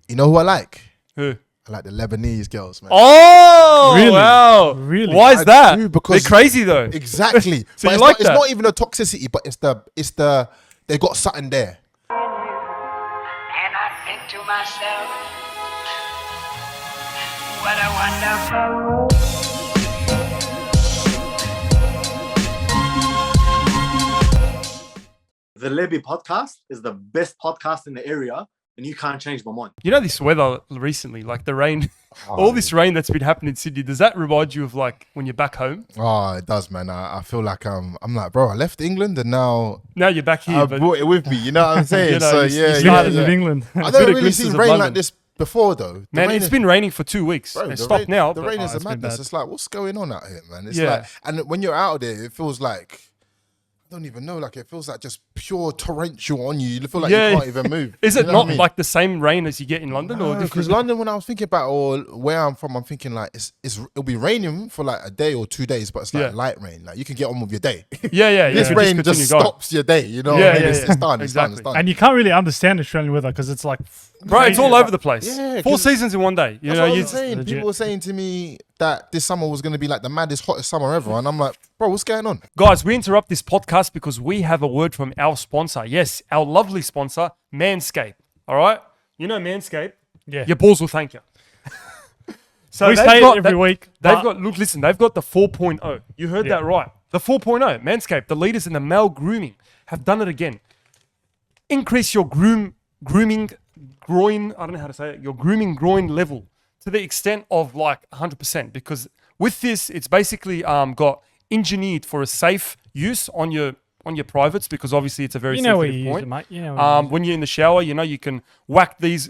You know who I like? Who? I like the Lebanese girls, man. Oh, Really? wow. Really? Why is that? do, because- They're crazy though. Exactly. So but you like it's that? not even a toxicity, but it's the they got something there. And I think to myself, what a wonderful world. The Lebbie podcast is the best podcast in the area, and you can't change my mind. You know this weather recently, like the rain, all this rain that's been happening in Sydney. Does that remind you of like when you're back home? Oh, it does, man. I feel like I'm like, bro, I left England and now Now you're back here, I but brought it with me. You know what I'm saying? You know, so you yeah, started yeah, Of yeah. England. I Bit don't of really glimpses seen of rain London. like this before, though. The man, rain it's is- been raining for 2 weeks. Bro, It the stopped rain- now. The but- rain is a it's been madness. bad. It's like, what's going on out here, man? It's Yeah. like, and when you're out there, it feels like, I don't even know, like it feels like just pure torrential on you. You feel like Yeah. you can't even move. Is You it know not what I mean? like the same rain as you get in London, or Because different? London, when I was thinking about or where I'm from, I'm thinking like it'll be raining for like a day or 2 days, but it's like Yeah. light rain. Like you can get on with your day. Yeah. This you rain continue just going. stops your day. You know what Yeah, I mean? yeah, It's yeah. done. It's done. Exactly. It's done. And you can't really understand Australian weather because it's like, Bro, it's all over the place. Yeah, 4 'cause- seasons in one day. You That's know, what you I'm saying. legit. People were saying to me that this summer was going to be like the maddest, hottest summer ever, and I'm like, bro, what's going on? guys, we interrupt this podcast because we have a word from our sponsor. Yes, our lovely sponsor, Manscape. All right, you know Manscape. yeah. Your balls will thank you. So We they've say it got- every week. They've but got look, listen. They've got the 4.0. You heard Yeah. that right. The 4.0. Manscaped, the leaders in the male grooming, have done it again. Increase your grooming groin. I don't know how to say it. Your grooming groin level to the extent of like 100%. Because with this, it's basically got engineered for a safe use on your privates. Because obviously it's a very you know where sensitive you use point. it, mate. You know where you use it. When you're in the shower, you know, you can whack these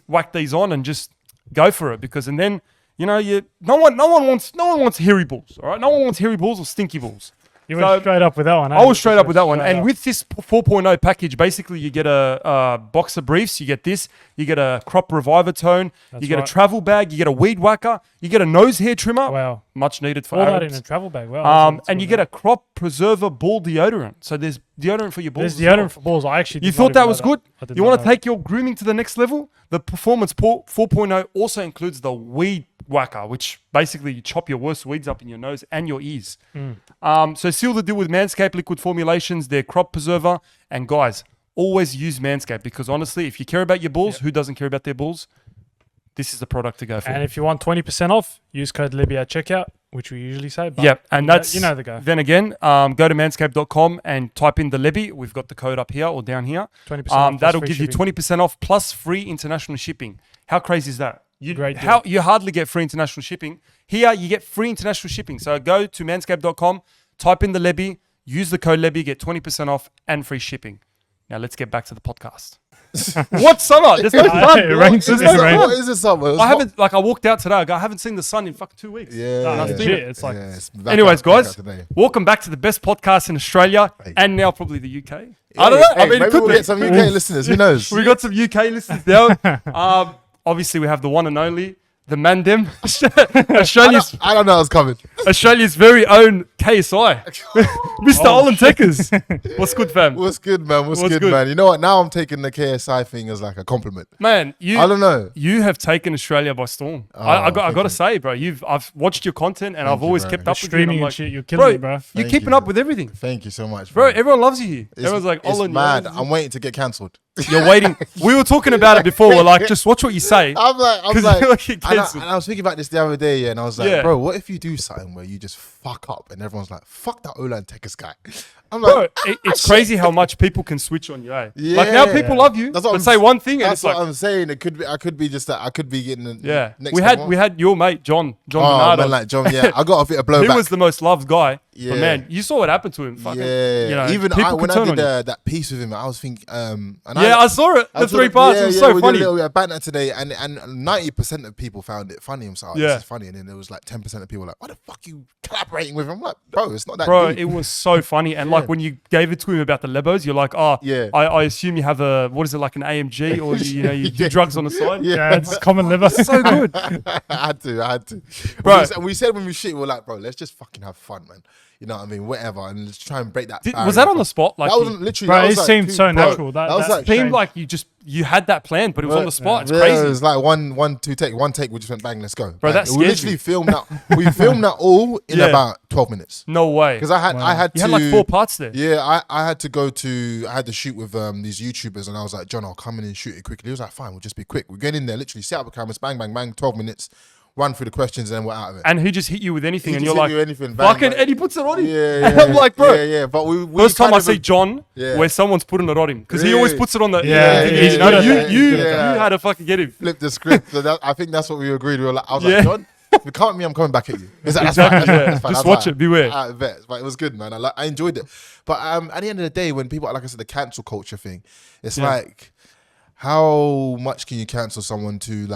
on and just go for it, because and then you know no one wants hairy balls, all right? No one wants hairy balls or stinky balls. You went So- straight up with that one. I was straight up with that one. Straight And up. with this 4.0 package, basically you get a box of briefs, you get this, you get a crop reviver tone, you That's get right. a travel bag, you get a weed whacker, you get a nose hair trimmer, Wow. much needed for All that Arabs. in a travel bag. Wow. that's And you get a crop preserver ball deodorant. So there's deodorant for your balls. There's as well. deodorant for balls. I actually You did not thought even that know was good? I did You not want to know. take your grooming to the next level? The Performance 4.0 also includes the weed whacker, which basically you chop your worst weeds up in your nose and your ears. So seal the deal with Manscaped liquid formulations, their crop preserver. And guys, always use Manscaped, because honestly, if you care about your balls, who doesn't care about their balls? This is the product to go for. And if you want 20% off, use code Lebbie at checkout, which we usually say. But Yep, and that's you know the go. Then again, go to manscaped.com and type in the Lebbie. We've got the code up here or down here. 20% off plus that'll free give you shipping. 20% off plus free international shipping. How crazy is that? Great deal. You hardly get free international shipping. Here, you get free international shipping. So go to manscaped.com, type in the Lebbie, use the code Lebbie, get 20% off and free shipping. Now let's get back to the podcast. What summer? There's no sun. It rains, There's doesn't no it? Rain. What is this summer? I haven't, like, I walked out today. I haven't seen the sun in fucking 2 weeks. Yeah, No, yeah, legit. It's like it's back Anyways, out- back guys, out today. welcome back to the best podcast in Australia Hey. and now probably the UK. I don't know. Hey, I mean, it maybe could we'll be. get some UK listeners. Who knows? We got some UK listeners now. Obviously, we have the one and only, the Mandem, I don't know what's coming. Australia's very own KSI, Mr. Olantekkers. What's good, fam? What's good, man? What's What's good, good? man? You know what? Now I'm taking the KSI thing as like a compliment. Man, I don't know. You have taken Australia by storm. I got thank to say, bro. I've watched your content and I've you, always bro. kept You're up with you. streaming I'm and shit. You're killing it, bro. You're Thank keeping you, up bro. with everything, Thank you so much, bro. Everyone loves you here. It's- Everyone's like, it's Olan, mad. you're- I'm waiting to get cancelled. You're waiting. We were talking about it before. We're like, just watch what you say. I'm 'Cause like, you're like, and cancelled. I was thinking about this the other day, yeah, and I was like, Yeah. bro, what if you do something where you just fuck up and everyone's like, fuck that Olantekkers guy? I'm Bro, like, it's crazy how much people can switch on you, eh? Like now Yeah. people love you, That's what but I'm say s- one thing and that's it's what like, I'm saying. It could be. I could be just that. I could be getting. The yeah. Next We had your mate John Oh, Bernardo. man, like John. Yeah, I got a bit of He blowback. was the most loved guy. Yeah. But man, you saw what happened to him. Fucking, Yeah, you know, even people when could I turn did on you. that piece with him, I was thinking, and Yeah, I saw it. I The saw 3 the- parts. yeah, It was yeah, so we funny. did a little bit of banter today, and 90% of people found it funny. So Yeah. this is funny, and then there was like 10% of people like, "What the fuck you collaborating with him?" I'm like, bro, it's not that. Bro, deep. it was so funny. And like when you gave it to him about the Lebos, you're like, oh, Yeah. I assume you have a, what is it, like an AMG or you do drugs on the side? Yeah, it's common liver. So good. I had to. Bro. We said when we shit, we were like, bro, let's just fucking have fun, man. You know what I mean? Whatever, and let's try and break that. Was that on the spot? Like That wasn't literally. Bro, that it was like seemed two- so bro, natural. That was like seemed strange. like you had that planned, but it was on the spot. It's Yeah, crazy. It was like one take. We just went bang, let's go. Bro, Bang. that we scared literally me. filmed that. We filmed that all in Yeah. about 12 minutes. No way. Because I had You to. had like 4 parts there. Yeah, I had to shoot with these YouTubers, and I was like, John, I'll come in and shoot it quickly. He was like, fine, we'll just be quick. We get in there, literally set up the cameras, bang, bang, bang, 12 minutes, run through the questions, and then we're out of it. And he just hit you with anything, He and just you're hit like, you anything, bang, fucking, bang. and he puts it on him. Yeah, And I'm like, bro. Yeah. But we First time kind I of- see John, Yeah. where someono's putting it on him, because he Yeah. always puts it on the. He's good at that. You He's good at that. had to fucking get him. flip the script. So I think that's what we agreed. We were like, I was Yeah. like, John, if you can't me, I'm coming back at you. He's like, that's Exactly, fine, yeah. that's fine. Just I was watch like, it, beware. I bet. But it was good, man. I enjoyed it. But at the end of the day, when people, like I said, the cancel culture thing, it's Yeah. like, how much can you cancel someone to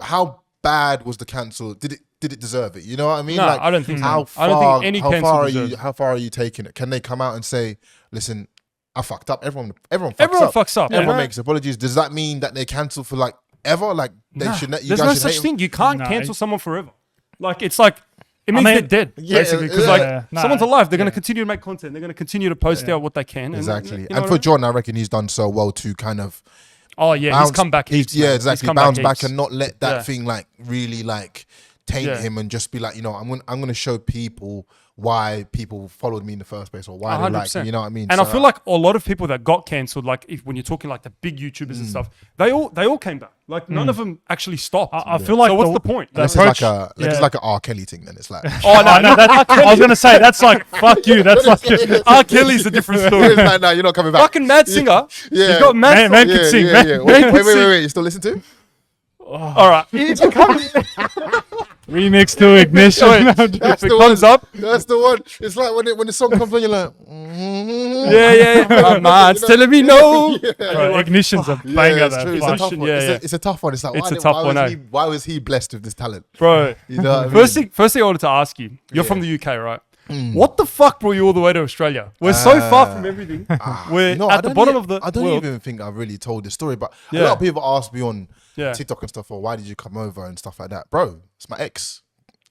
how bad was the cancel? Did it deserve it? You know what I mean? No, like, I don't think so. How I don't far, think any how cancel far are deserves you? it. How far are you taking it? Can they come out and say, listen, I fucked up. Everyone fucks Everyone up. fucks up. Everyone Yeah. makes apologies. Does that mean that they cancel for like ever? Like they Nah, should. You there's guys no should such hate them? thing. You can't No, cancel it- someone forever. Like, it's like, it means mean- they're dead, Yeah, basically. Because, yeah. like, Yeah, nah, someone's alive. They're going to yeah. continue to make content. They're going to continue to post out what they can. And, Exactly. you know And what for I mean? John, I reckon he's done so well to kind of Oh, yeah. bounce. He's come back heaps. Yeah, man. exactly. He's come Bounce back heaps. and not let that Yeah. thing like really like taint Yeah. him and just be like, I'm gonna show people why people followed me in the first place or why they like me. 100%. You know what I mean? And I So, feel like a lot of people that got cancelled, like when you're talking like the big YouTubers and stuff, they all came back. Like none of them actually stopped. I feel like so what's the point? Unless approach- it's like it's yeah. like an R. Kelly thing, then it's like Oh no, no, I was gonna say that's like fuck you. That's like R. Kelly's a different story. it's like, no, you're not coming back. Fucking mad singer. Yeah. He's got mad. Man songs. can sing, yeah, man. yeah. Man Wait, can wait, sing. wait. You still listen to him? All right. If it comes, remix to ignition. if it comes up, That's the one. It's like when the song comes on, you're like, yeah. My mind's telling me no. Bro, ignition's a yeah, banger. it's That true. It's a fuck. tough one. Yeah, It's a tough one. It's like It's why, a tough why one, was eh? why was he blessed with this talent? Bro. You know what I mean? First thing I wanted to ask you. You're from the UK, right? What the fuck brought you all the way to Australia? We're so far from everything. We're No, at the bottom of the I don't world. even think I've really told the story, but a Yeah. lot of people ask me on Yeah. TikTok and stuff, why did you come over and stuff like that, bro? It's my ex.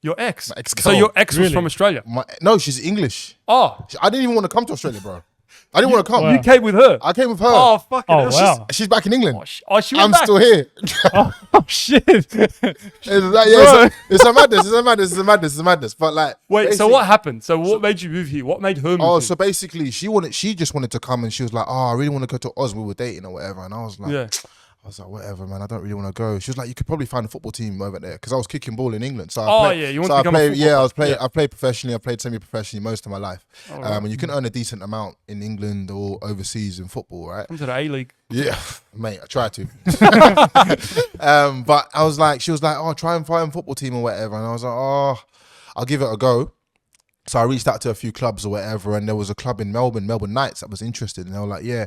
Your ex. My ex-girl. So your ex was Really? from Australia. No, she's English. Oh, I didn't even want to come to Australia, bro. I didn't want to come. Wow. you came with her. I came with her. Oh, fucking Oh, hell. wow. She's back in England. She went I'm back. still here. Oh shit. It's a madness. But like, Wait, so basically- what happened? So what made you move here? What made her move Oh, here? so basically, she just wanted to come, and she was like, "Oh, I really want to go to Oz. We were dating or whatever." And I was like, Yeah. whatever, man. I don't really want to go. She was like, "You could probably find a football team over there," because I was kicking ball in England. So Oh, yeah, you want to become a football Yeah, I was player. playing. I played professionally. I played semi-professionally most of my life. right. And you can earn a decent amount in England or overseas in football, right? Come to the A-League. Yeah, mate, I tried to. But I was like, she was like, "Oh, try and find a football team or whatever," and I was like, "Oh, I'll give it a go." So I reached out to a few clubs or whatever, and there was a club in Melbourne Knights, that was interested, and they were like, "Yeah,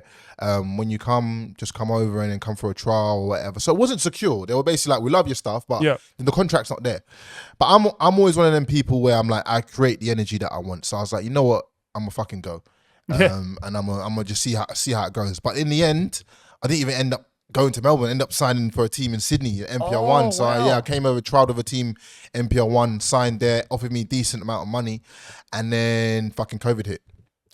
when you come, just come over and then come for a trial or whatever." So it wasn't secure. They were basically like, "We love your stuff, but Yeah. the contract's not there." But I'm always one of them people where I'm like, I create the energy that I want. So I was like, you know what, I'm gonna fucking go, and I'm gonna just see how it goes. But in the end, I didn't even end up going to Melbourne, end up signing for a team in Sydney, NPL1. So wow. I came over, trialed with a team, NPL1, signed there, offered me a decent amount of money, and then fucking COVID hit.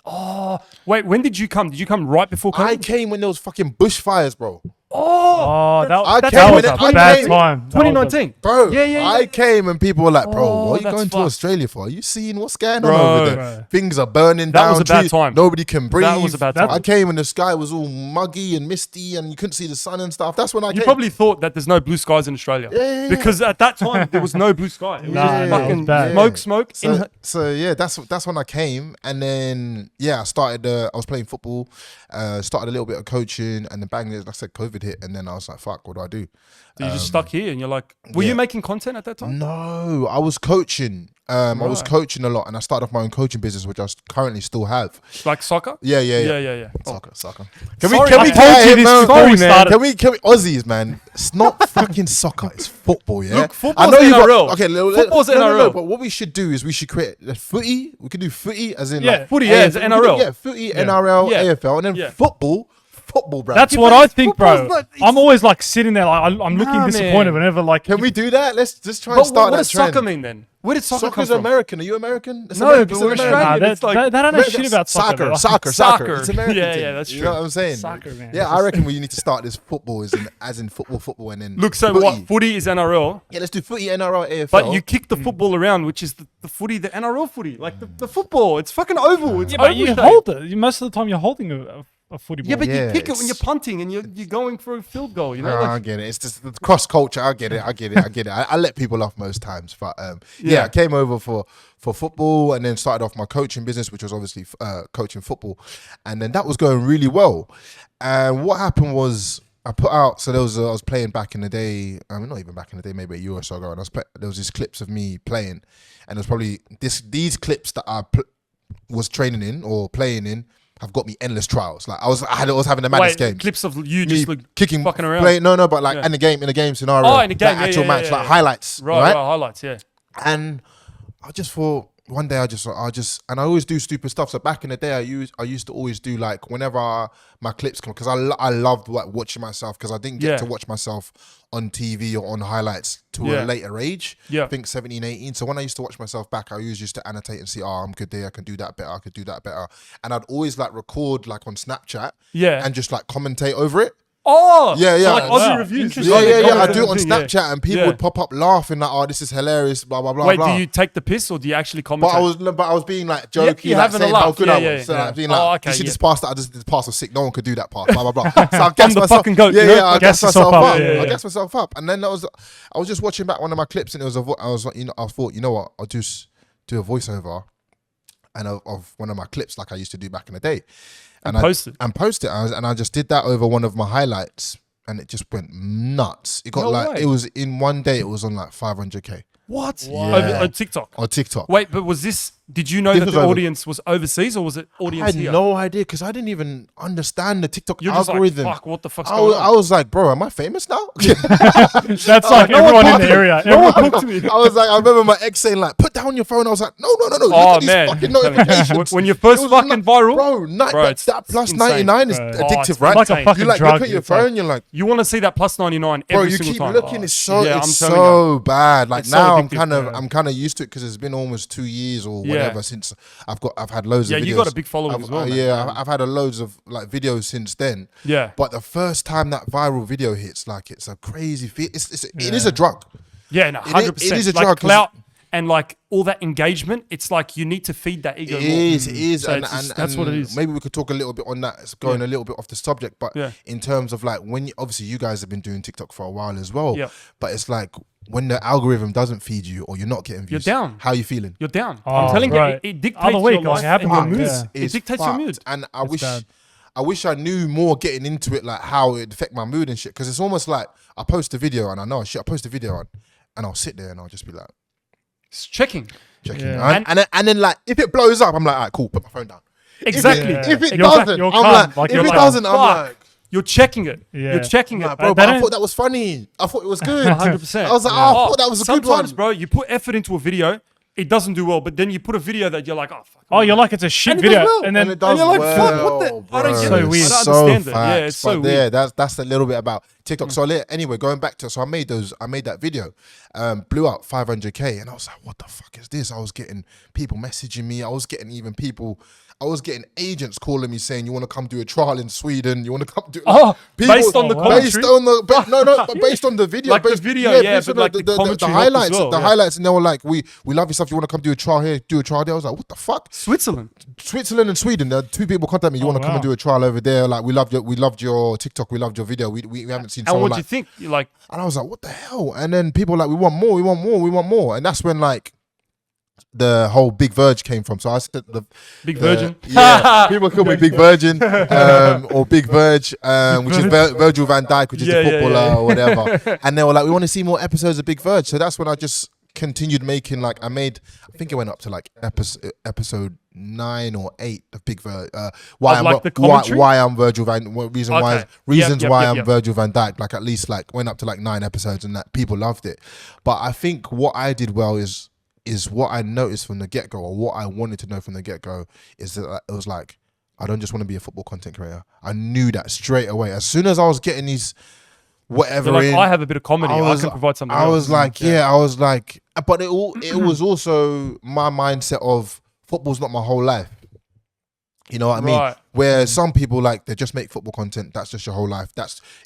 Oh, wait, when did you come? Did you come right before COVID? I came when there was fucking bushfires, bro. Oh, I that came was with a it. I bad came- time. That was a- 2019. Bro, Yeah. I came and people were like, bro, Oh, what are you that's going to fucked. Australia for? Are you seeing what's going Bro. on over there? Bro. Things are burning That down. was a bad trees, time. Nobody can breathe. That was a bad time. I came and the sky was all muggy and misty and you couldn't see the sun and stuff. That's when I You came. probably thought that there's no blue skies in Australia. Yeah. Because at that time, there was no blue sky. It was Nah, just nah, it fucking was bad. smoke. So yeah, that's when I came, and then I started. I was playing football, started a little bit of coaching, and then bang, like I said, COVID hit, and then I was like, "Fuck, what do I do?" So you just stuck here and you're like, were you making content at that time? No, I was coaching. I was Right. coaching a lot, and I started off my own coaching business, which I currently still have. Like soccer? Yeah. Yeah. Oh. Soccer. Sorry, I told get you it, this man? before we started. Can we Aussies, man? It's not fucking soccer. It's football. Yeah. Look, football's you've NRL. Okay, Football's no, NRL. But what we should do is we should create a footy. We could do footy as in Yeah, like footy, yeah, it's we could do- NRL. Yeah, footy, NRL, Yeah. AFL, and then Yeah. football football, bro. That's what I think, bro. football's not- I'm always like sitting there, like I'm looking Nah, disappointed man. whenever like. Can we do that? Let's just try and But start what that does trend. soccer mean then? Where did soccer come Soccer's from? American. Are you American? It's No, American. but It's we're American. Nah, Australian. It's like they don't know shit about soccer. Soccer. Soccer. It's American. Yeah, thing. yeah, that's You true. know what I'm saying? Soccer, man. Yeah, I reckon we need to start this football as in football, and then Look, so footy. what? Footy is NRL, Yeah, let's do footy, NRL, AFL. but you kick the football around, which is the footy, the NRL footy, like the football. It's fucking oval. It's Yeah, but you oval hold it. Most of the time, you're holding a footy ball. Yeah, but Yeah, you kick it when it's- you're punting and you're going for a field goal. You know, I like, get it. It's just the cross culture. I get it. I let people off most times, but yeah, I came over for football and then started off my coaching business, which was obviously coaching football, and then that was going really well. And what happened was I put out. So I was playing back in the day. I mean, not even back in the day, maybe a year or so ago. And there was these clips of me playing, and there's probably these clips that I was training in or playing in. Have got me endless trials. Like I was having the maddest games. clips of you just Me like kicking, fucking around. playing, no, but like Yeah. in the game scenario. Oh, in the game, like yeah, actual yeah, match, yeah, like yeah. highlights, Right, highlights, yeah. And I just thought one day and I always do stupid stuff. So back in the day, I used to always do like whenever my clips come, because I loved watching myself, because I didn't get Yeah. to watch myself on TV or on highlights to Yeah. a later age. Yeah. I think 17, 18. So when I used to watch myself back, I always used to annotate and see, I'm good there, I can do that better, I could do that better. And I'd always like record like on Snapchat Yeah. and just like commentate over it. Oh, Yeah, yeah. So like Aussie Wow. reviews. Interesting. I do it on thing, Snapchat, and people Yeah. would pop up laughing like, "Oh, this is hilarious." Blah blah blah. Wait, blah. do you take the piss or do you actually But commentate? I was being like jokey, you're like having a saying how laugh. good Yeah, I yeah, was. So yeah. like being Oh, like, okay, "You see yeah. this pass that I just did? This pass was sick. No one could do that pass." Blah blah blah. So I gassed the myself. fucking goat, Yeah, you know? yeah. I Gas gassed yourself myself up. up. Yeah, yeah. I gassed myself up, and then I was just watching back one of my clips, and it was I thought, you know what? I'll just do a voiceover, and of one of my clips like I used to do back in the day, And post it. I just did that over one of my highlights. And it just went nuts. It got No like way. it was in one day. It was on like 500k What? Wow. Over TikTok. on TikTok. Wait, but was this? Did you know This that was the over- audience was overseas or was it I audience had here? no idea, because I didn't even understand the TikTok You're just algorithm. like, fuck, what the fuck's I going was, on? I was like, bro, am I famous now? That's like no one everyone in talked the to me. area. No one Everyone- talked to me. I was like, I remember my ex saying like, put down your phone. I was like, no. Look Oh, at these man. fucking I'm telling you. notifications. When you're first It was fucking viral, bro, it's that plus insane. 99 is Bro. Oh, addictive, it's right? like a insane. fucking You like drug. look at your It's like- phone, you're like, you want to see that plus 99 bro, every you single keep time. looking. It's so Yeah, I'm it's telling so bad. Like It's so now, addictive, I'm kind of used to it, because it's been almost 2 years or Yeah. whatever since I've had loads Yeah, of videos. you got a big following I've- as well, man. Yeah, I've had loads of like videos since then. Yeah. But the first time that viral video hits, like it's a crazy feel. It is a drug. Yeah, no, 100%. it is a like drug, 'cause- clout and like all that engagement. It's like you need to feed that ego. It more. is, So and, it's just- and that's what it and is. Maybe we could talk a little bit on that. It's going a little bit off the subject, but Yeah. in terms of like when obviously you guys have been doing TikTok for a while as well. Yeah. But it's like when the algorithm doesn't feed you or you're not getting views, You're down. How are you feeling? You're down. Oh, I'm telling right. you, it dictates Other week, your life like, it happened and to your me, moods. yeah. It It's dictates your fucked. mood. And bad. I wish I knew more getting into it, like how it affect my mood and shit. Because it's almost like I post a video and I know shit. I post a video and I'll sit there and I'll just be like It's checking. checking, Yeah. and then like if it blows up, I'm like, alright, cool, put my phone down. Exactly. If it You're doesn't, you're I'm calm, like, like if you're it like, doesn't, I'm fuck. like. You're checking it. Yeah. You're checking it. Like, bro, They but I don't- thought that was funny. I thought it was good. 100%. I was like, I thought that was a good one. Sometimes, bro, you put effort into a video, it doesn't do well, but then you put a video that you're like, oh, fuck. Oh, you're like, it's a shit And it does video. well. And then And it does you're like, well, fuck, what the- I don't bro. get it. So It's weird. I don't understand it. facts. Yeah, it's so But weird. that's a little bit about TikTok. So anyway, going back to, so I made that video, blew out 500k, and I was like, what the fuck is this? I was getting people messaging me. I was getting agents calling me saying, you want to come do a trial in Sweden? You want to come do Oh, based on the based commentary? on the but based on the video, Like the based- video, yeah, based but on like the commentary the helped as highlights, well, the yeah. highlights, and they were like, we love your stuff. You want to come do a trial here? Do a trial there? I was like, what the fuck? Switzerland. Switzerland and Sweden. There are two people contact me. You want to come wow. and do a trial over there? Like we loved your TikTok. We loved your video. We haven't seen And someone what do like. you think? You're like, And I was like, what the hell? And then people were like, we want more. And that's when like the whole Big Verge came from. So I said Big Virgin. Yeah, people call me Big Virgin or Big Verge, which is Virgil van Dijk, which is Yeah, the yeah, footballer yeah. or whatever. And they were like, we want to see more episodes of Big Verge. So that's when I just continued making, like, I think it went up to like episode 9 or 8 of Big Verge. Why I'm Virgil van Okay. reasons Yep, why yep, I'm yep. Virgil van Dijk. Like at least like went up to like 9 episodes, and that people loved it. But I think what I did well is what I noticed from the get-go, or what I wanted to know from the get-go, is that it was like, I don't just want to be a football content creator. I knew that straight away. As soon as I was getting these whatever You're like, in, I have a bit of comedy. I can provide something. I else. was like, I was like, but it was also my mindset of football's not my whole life. You know what I mean? Right. Where some people like they just make football content. That's just your whole life.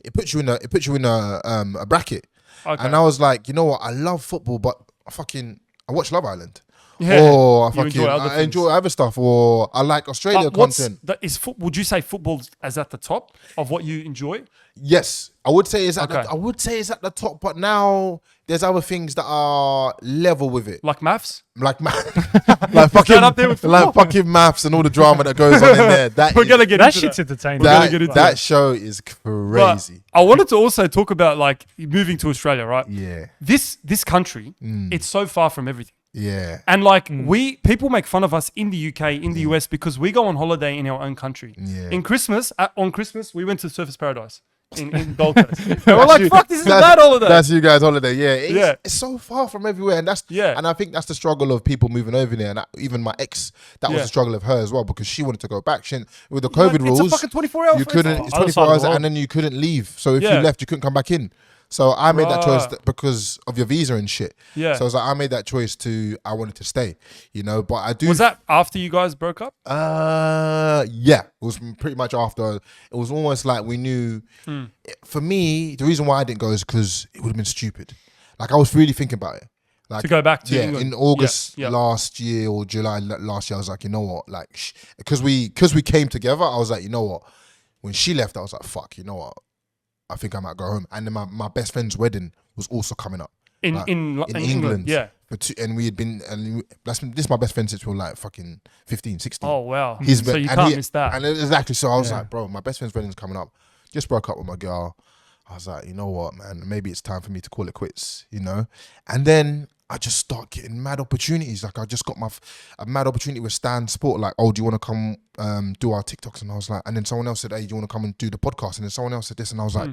It puts you in a bracket. Okay. And I was like, you know what? I love football, but I watch Love Island. Yeah. Or You enjoy other I things. enjoy other stuff, or I like Australia content. Would you say football as at the top of what you enjoy? Yes, I would say it's at Okay. the top, but now there's other things that are level with it, Like maths? like like fucking, up there with like fucking maths and all the drama that goes on in there. We're gonna get That into shit's that. entertaining. gonna get into that show is But crazy. I wanted to also talk about like moving to Australia, right? Yeah, This country, it's so far from everything. yeah, And like people make fun of us in the UK, in the US, because we go on holiday in our own country. Yeah. On Christmas, we went to Surfers Paradise in Gold Coast. And we're like, fuck, this is a bad holiday. That's you guys' holiday. Yeah, Yeah. It's so far from everywhere, and Yeah. and I think that's the struggle of people moving over there. And even my ex, that was Yeah. the struggle of her as well, because she wanted to go back. With the COVID Like, rules, it's a fucking 24-hour. you couldn't. It's Other 24 side of the hours, world. and then you couldn't leave. So if Yeah. you left, you couldn't come back in. So I made that choice Right. because of your visa and shit. Yeah. So I was like, I made that choice I wanted to stay. You know, but I do. Was that after you guys broke up? Yeah, it was pretty much after. It was almost like we knew. For me, the reason why I didn't go is because it would have been stupid. Like I was really thinking about it. Like To go back to yeah, England. in August Yeah. last year or July last year, I was like, you know what, like because we came together, I was like, you know what, when she left, I was like, fuck, you know what, I think I might go home. And then my best friend's wedding was also coming up In like, England. Yeah. and we had been, and this is my best friend since we were like fucking 15, 16. Oh wow. He's so you and can't miss that. And exactly. So I was like, bro, my best friend's wedding's coming up. Just broke up with my girl. I was like, you know what, man, maybe it's time for me to call it quits, you know? And then I just start getting mad opportunities. Like I just got a mad opportunity with Stan Sport. Like, oh, do you want to come do our TikToks? And I was like, and then someone else said, hey, do you want to come and do the podcast? And then someone else said this, and I was like,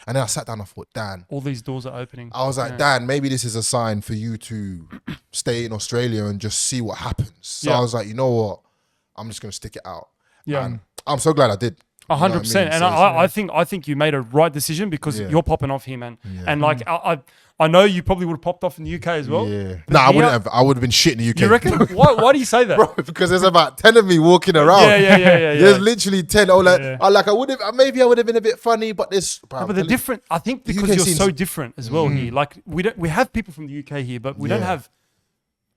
and then I sat down and I thought, Dan, All these doors are opening. I was like, Dan, maybe this is a sign for you to stay in Australia and just see what happens. So Yeah. I was like, you know what? I'm just going to stick it out. Yeah. And I'm so glad I did. 100%, and So I think you made a right decision because Yeah. you're popping off here, man. And like I know you probably would have popped off in the UK as well. yeah. But No, I here- wouldn't have. I would have been shit in the UK. You reckon? Why do you say that? Bro, because there's about 10 of me walking around. Yeah. There's literally 10. Oh, like, Yeah. I would have, maybe I would have been a bit funny, but this. No, but they're different. I think because UK you're scene's- so different as well here. Like we have people from the UK here, but we don't Yeah. have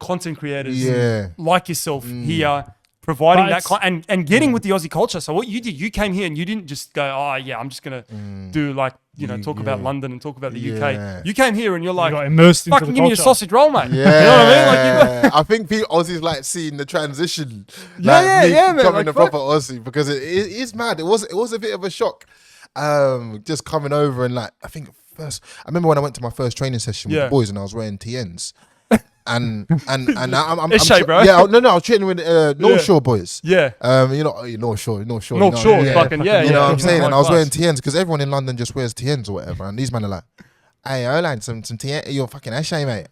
content creators Yeah. like yourself here providing But that it's- and getting with the Aussie culture. So what you did, you came here and you didn't just go, oh yeah, I'm just gonna do like talk about London and talk about the Yeah. UK. You came here and you're You like, got immersed into fucking the give me a culture. sausage roll, mate. Yeah. You know what I mean? Like, I think Aussies like seeing the transition. Yeah, man. Becoming Like, a proper Aussie because it is mad. It was a bit of a shock. Just coming over and like, I think first, I remember when I went to my first training session with Yeah. the boys and I was wearing TNs. I'm Eshays, bro. Yeah, no, I was training with North Shore boys. Yeah. North Shore. North you know, Shore, fucking, yeah, You know what I'm yeah. saying? And I was High wearing class. TNs because everyone in London just wears TNs or whatever. And these men are like, hey, Olan, some TN, you're fucking Eshay, mate.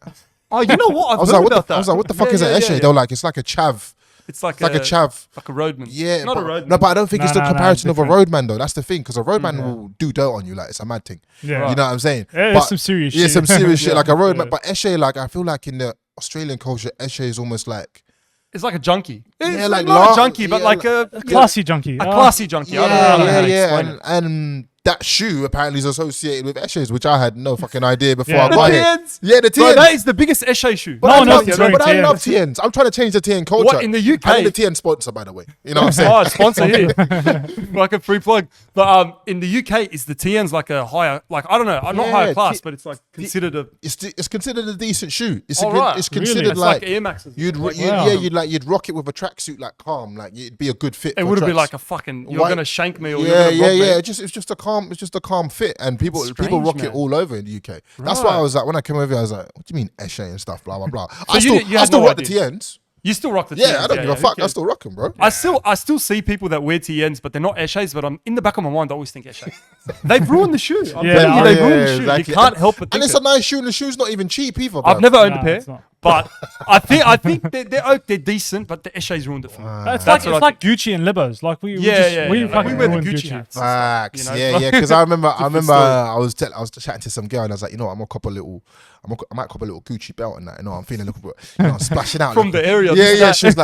Oh, you know what? I've I was heard like, about that. what the fuck Yeah, is an yeah, Eshay? yeah. They were like, it's like a chav. It's like It's like a chav. like a roadman. Yeah, not but, a roadman. No, but I don't think it's the No, comparison of a different. roadman though. That's the thing, because a roadman will do dirt on you, like it's a mad thing. Yeah. You know what I'm saying? Yeah, But- it's some serious Yeah, shit. some serious shit. Yeah. Like a roadman, Yeah. but Eshay, like I feel like in the Australian culture, Eshay is almost like It's like a junkie. It's Yeah, like not la- a junkie, but yeah, like a Classy junkie. classy junkie. I don't know how to explain it. and that shoe apparently is associated with Eshays, which I had no fucking idea before Yeah. I The got here. TNs. Yeah, the Bro, TNs. that is the biggest Eshay shoe. But No I one love, else is wearing but I TNs. love TNs. I'm trying to change the TN culture. What, in the UK? I need a TN sponsor, by the way. You know what I'm saying? Oh, sponsor here. Like a free plug. But in the UK, is the TNs like a higher, like, I don't know, not Yeah, higher class, but it's like considered a, It's considered a decent shoe. It's Oh, right. it's Really? considered it's like, like Air Maxes. Wow. you'd rock it with a tracksuit like calm, like it'd be a good fit. It for wouldn't be tracks. like a fucking, you're White- going to shank me or Yeah, you're going to rob me. It's just a calm fit, and people Strange, rock man. it all over in the UK. That's why Right. I was like, when I came over here, I was like, what do you mean Eshay and stuff, blah blah blah. So you I had still no rock the idea. TNs. You still rock the TNs. Yeah, I don't give a who fuck. I cares? still rock them, bro. I still see people that wear TNs, but they're not Eshays. But I'm in the back of my mind, I always think Eshay. They've ruined the shoe. I'm Yeah, telling you, oh, they've yeah, ruined the shoe. exactly. You can't help but think And it's it. a nice shoe, and the shoe's not even cheap either. I've bruv. never owned a Nah, pair. it's not. But I think they're decent, but the Eshays ruined it for me. It's That's what I like Gucci and Lebos. Like we Yeah, just, yeah, we yeah. Like, fucking we wear the ruined Gucci Gucci. hats. Facts. You know? Yeah. Because I remember story. I was chatting to some girl and I was like, you know, I might cop a little Gucci belt and that. You know, I'm feeling a little bit, you know, I'm splashing out From the area. Yeah. She was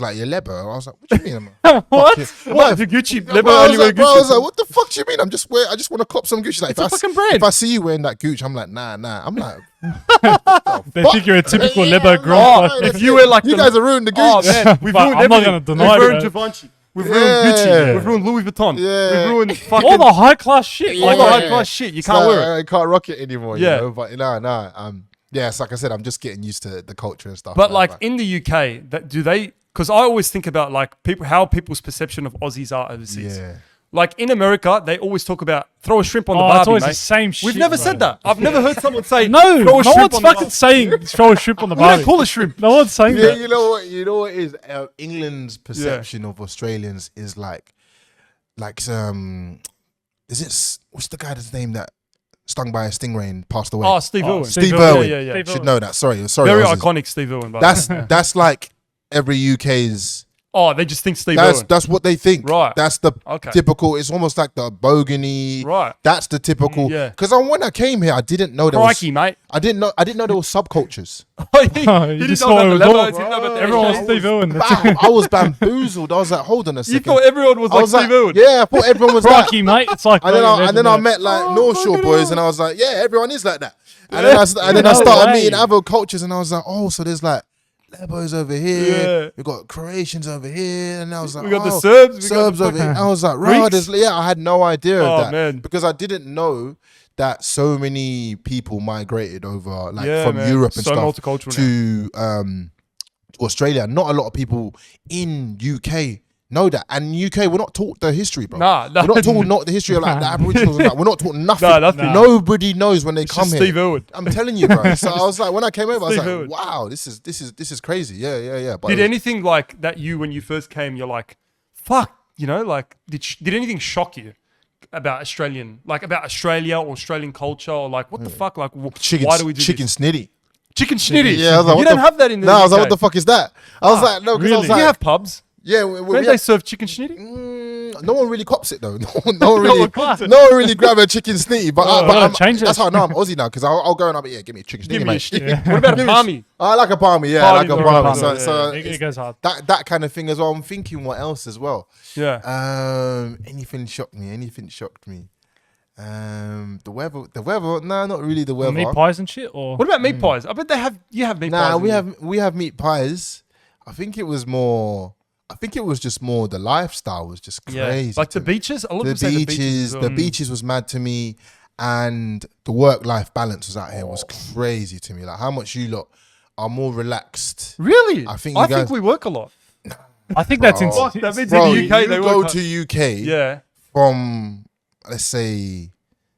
like, you're Lebo. I was like, what do you mean? What? What? The Gucci I Lebo was only wear like, bro, I was Gucci. like, what the fuck do you mean? I just want to cop some Gucci. Like, It's a fucking brand. if I see you wearing that Gucci, I'm like, nah. I'm like, They think you're a typical Yeah, Lebo I'm grump. like, If that's you it. wear like you the- guys are ruining the Oh Gucci. man, we've But ruined I'm not everything. gonna deny We've ruined that. Givenchy. We've ruined Yeah. Gucci. We've ruined Louis Vuitton. Yeah. We've ruined fucking All the high class shit. all Like, the Yeah. high class shit. You It's can't like, wear it. I can't rock it anymore. Yeah. You know? But yeah, it's like I said, I'm just getting used to the culture and stuff. But man, like in the UK, do they? Because I always think about like people, how people's perception of Aussies are overseas. yeah. Like in America, they always talk about throw a shrimp on the Oh, barbie, it's always mate. the same shit. We've never bro. said that. I've never heard someone say No, throw no a shrimp one's on the fucking barbie. saying throw a shrimp on the We don't barbie. call it shrimp. No one's saying Yeah, that. you know what it is. England's perception of Australians is like what's the guy's name that stung by a stingray and passed away? Oh, Steve Irwin. Steve Irwin. Irwin. Yeah, yeah, yeah. Steve Should know that. Sorry. Very Aussies. iconic Steve Irwin. By the way. That's like every UK's. Oh, they just think Steve Irwin. That's what they think. Right. That's the Okay. typical. It's almost like the bogany. Right. That's the typical. Yeah. Because when I came here, I didn't know there Crikey, was. mate. I didn't know there was subcultures. He You didn't just know thought about it was the all- Lebos, he didn't know about the Everyone was Eshays. Steve Irwin. That's it. I was bamboozled. I was like, hold on a You second. thought everyone was I like was Steve Irwin. yeah, I thought everyone was like. Crikey, mate. It's like. And then I met like North Shore fucking boys, hell. and I was like, yeah, everyone is like that. And then I No started way. meeting other cultures, and I was like, oh, so there's like Lebos over here, Yeah. we got Croatians over here, and I was like, We got the oh, Serbs, we got Serbs the over here. fucking I was like, right, Greeks. I had no idea Oh, of that man. because I didn't know that so many people migrated over, like Yeah, from man. Europe and So stuff multicultural to Australia. Not a lot of people in UK know that, and UK we're not taught the history, bro. Nah, We're not taught the history of like the Aboriginals. And that. We're not taught nothing. Nah, nothing. Nobody knows when they It's come just here. Steve Irwin. I'm telling you, bro. So I was like, when I came over, I was Steve like, Irwin. wow, this is crazy. Yeah. But Did it was- anything like that when you first came, you're like, fuck, you know, like, did anything shock you about about Australia or Australian culture or like, what the fuck? Like, why do we do chicken this? snitty? Chicken schnitty. Yeah, I was like, you what don't the have that in the No, I was like, UK. what the fuck is that? I was like, no, because I was really? like, You have pubs. yeah, Don't they serve chicken schnitty? no one really cops it though. No one really, one cops it. no one really grab a chicken snitty. But, gotta change that's it. how I know I'm Aussie now because I'll go and I'll be give me a chicken Give schnitty, me a mate. shit. What about a palmy? I like a palmy, yeah, I like a Palmies are palmy. a palmy, So It goes hard. that kind of thing as well. I'm thinking what else as well. Yeah. Anything shocked me. The weather. No, not really the weather. Meat pies and shit, or What about meat pies? I bet you have meat pies. Nah, in we have meat pies. I think it was just more the lifestyle was just Yeah. crazy. Like to the me. beaches? A lot of The people say beaches, as the well. beaches was mad to me, and the work-life balance was out here was crazy to me. Like how much you lot are more relaxed. Really? I think I you think guys- we work a lot. I think that's Bro. insane. That means Bro, in the UK you they go work to UK Yeah. from let's say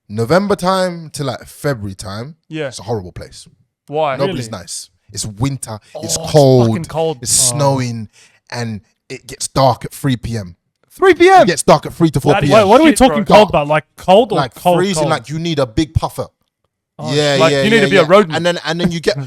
November time to like February time. Yeah. It's a horrible place. Why? Nobody's nice. It's winter. It's Oh, it's cold. fucking cold. It's snowing, and it gets dark at 3 p.m. 3 p.m. It gets dark at 3 to 4 That is- p.m. Wait, what are we Shit, bro. talking cold about? Like cold or Like cold? freezing, cold? like you need a big puffer. Oh, yeah, like yeah, you need yeah, to be a yeah. roadman. and then you get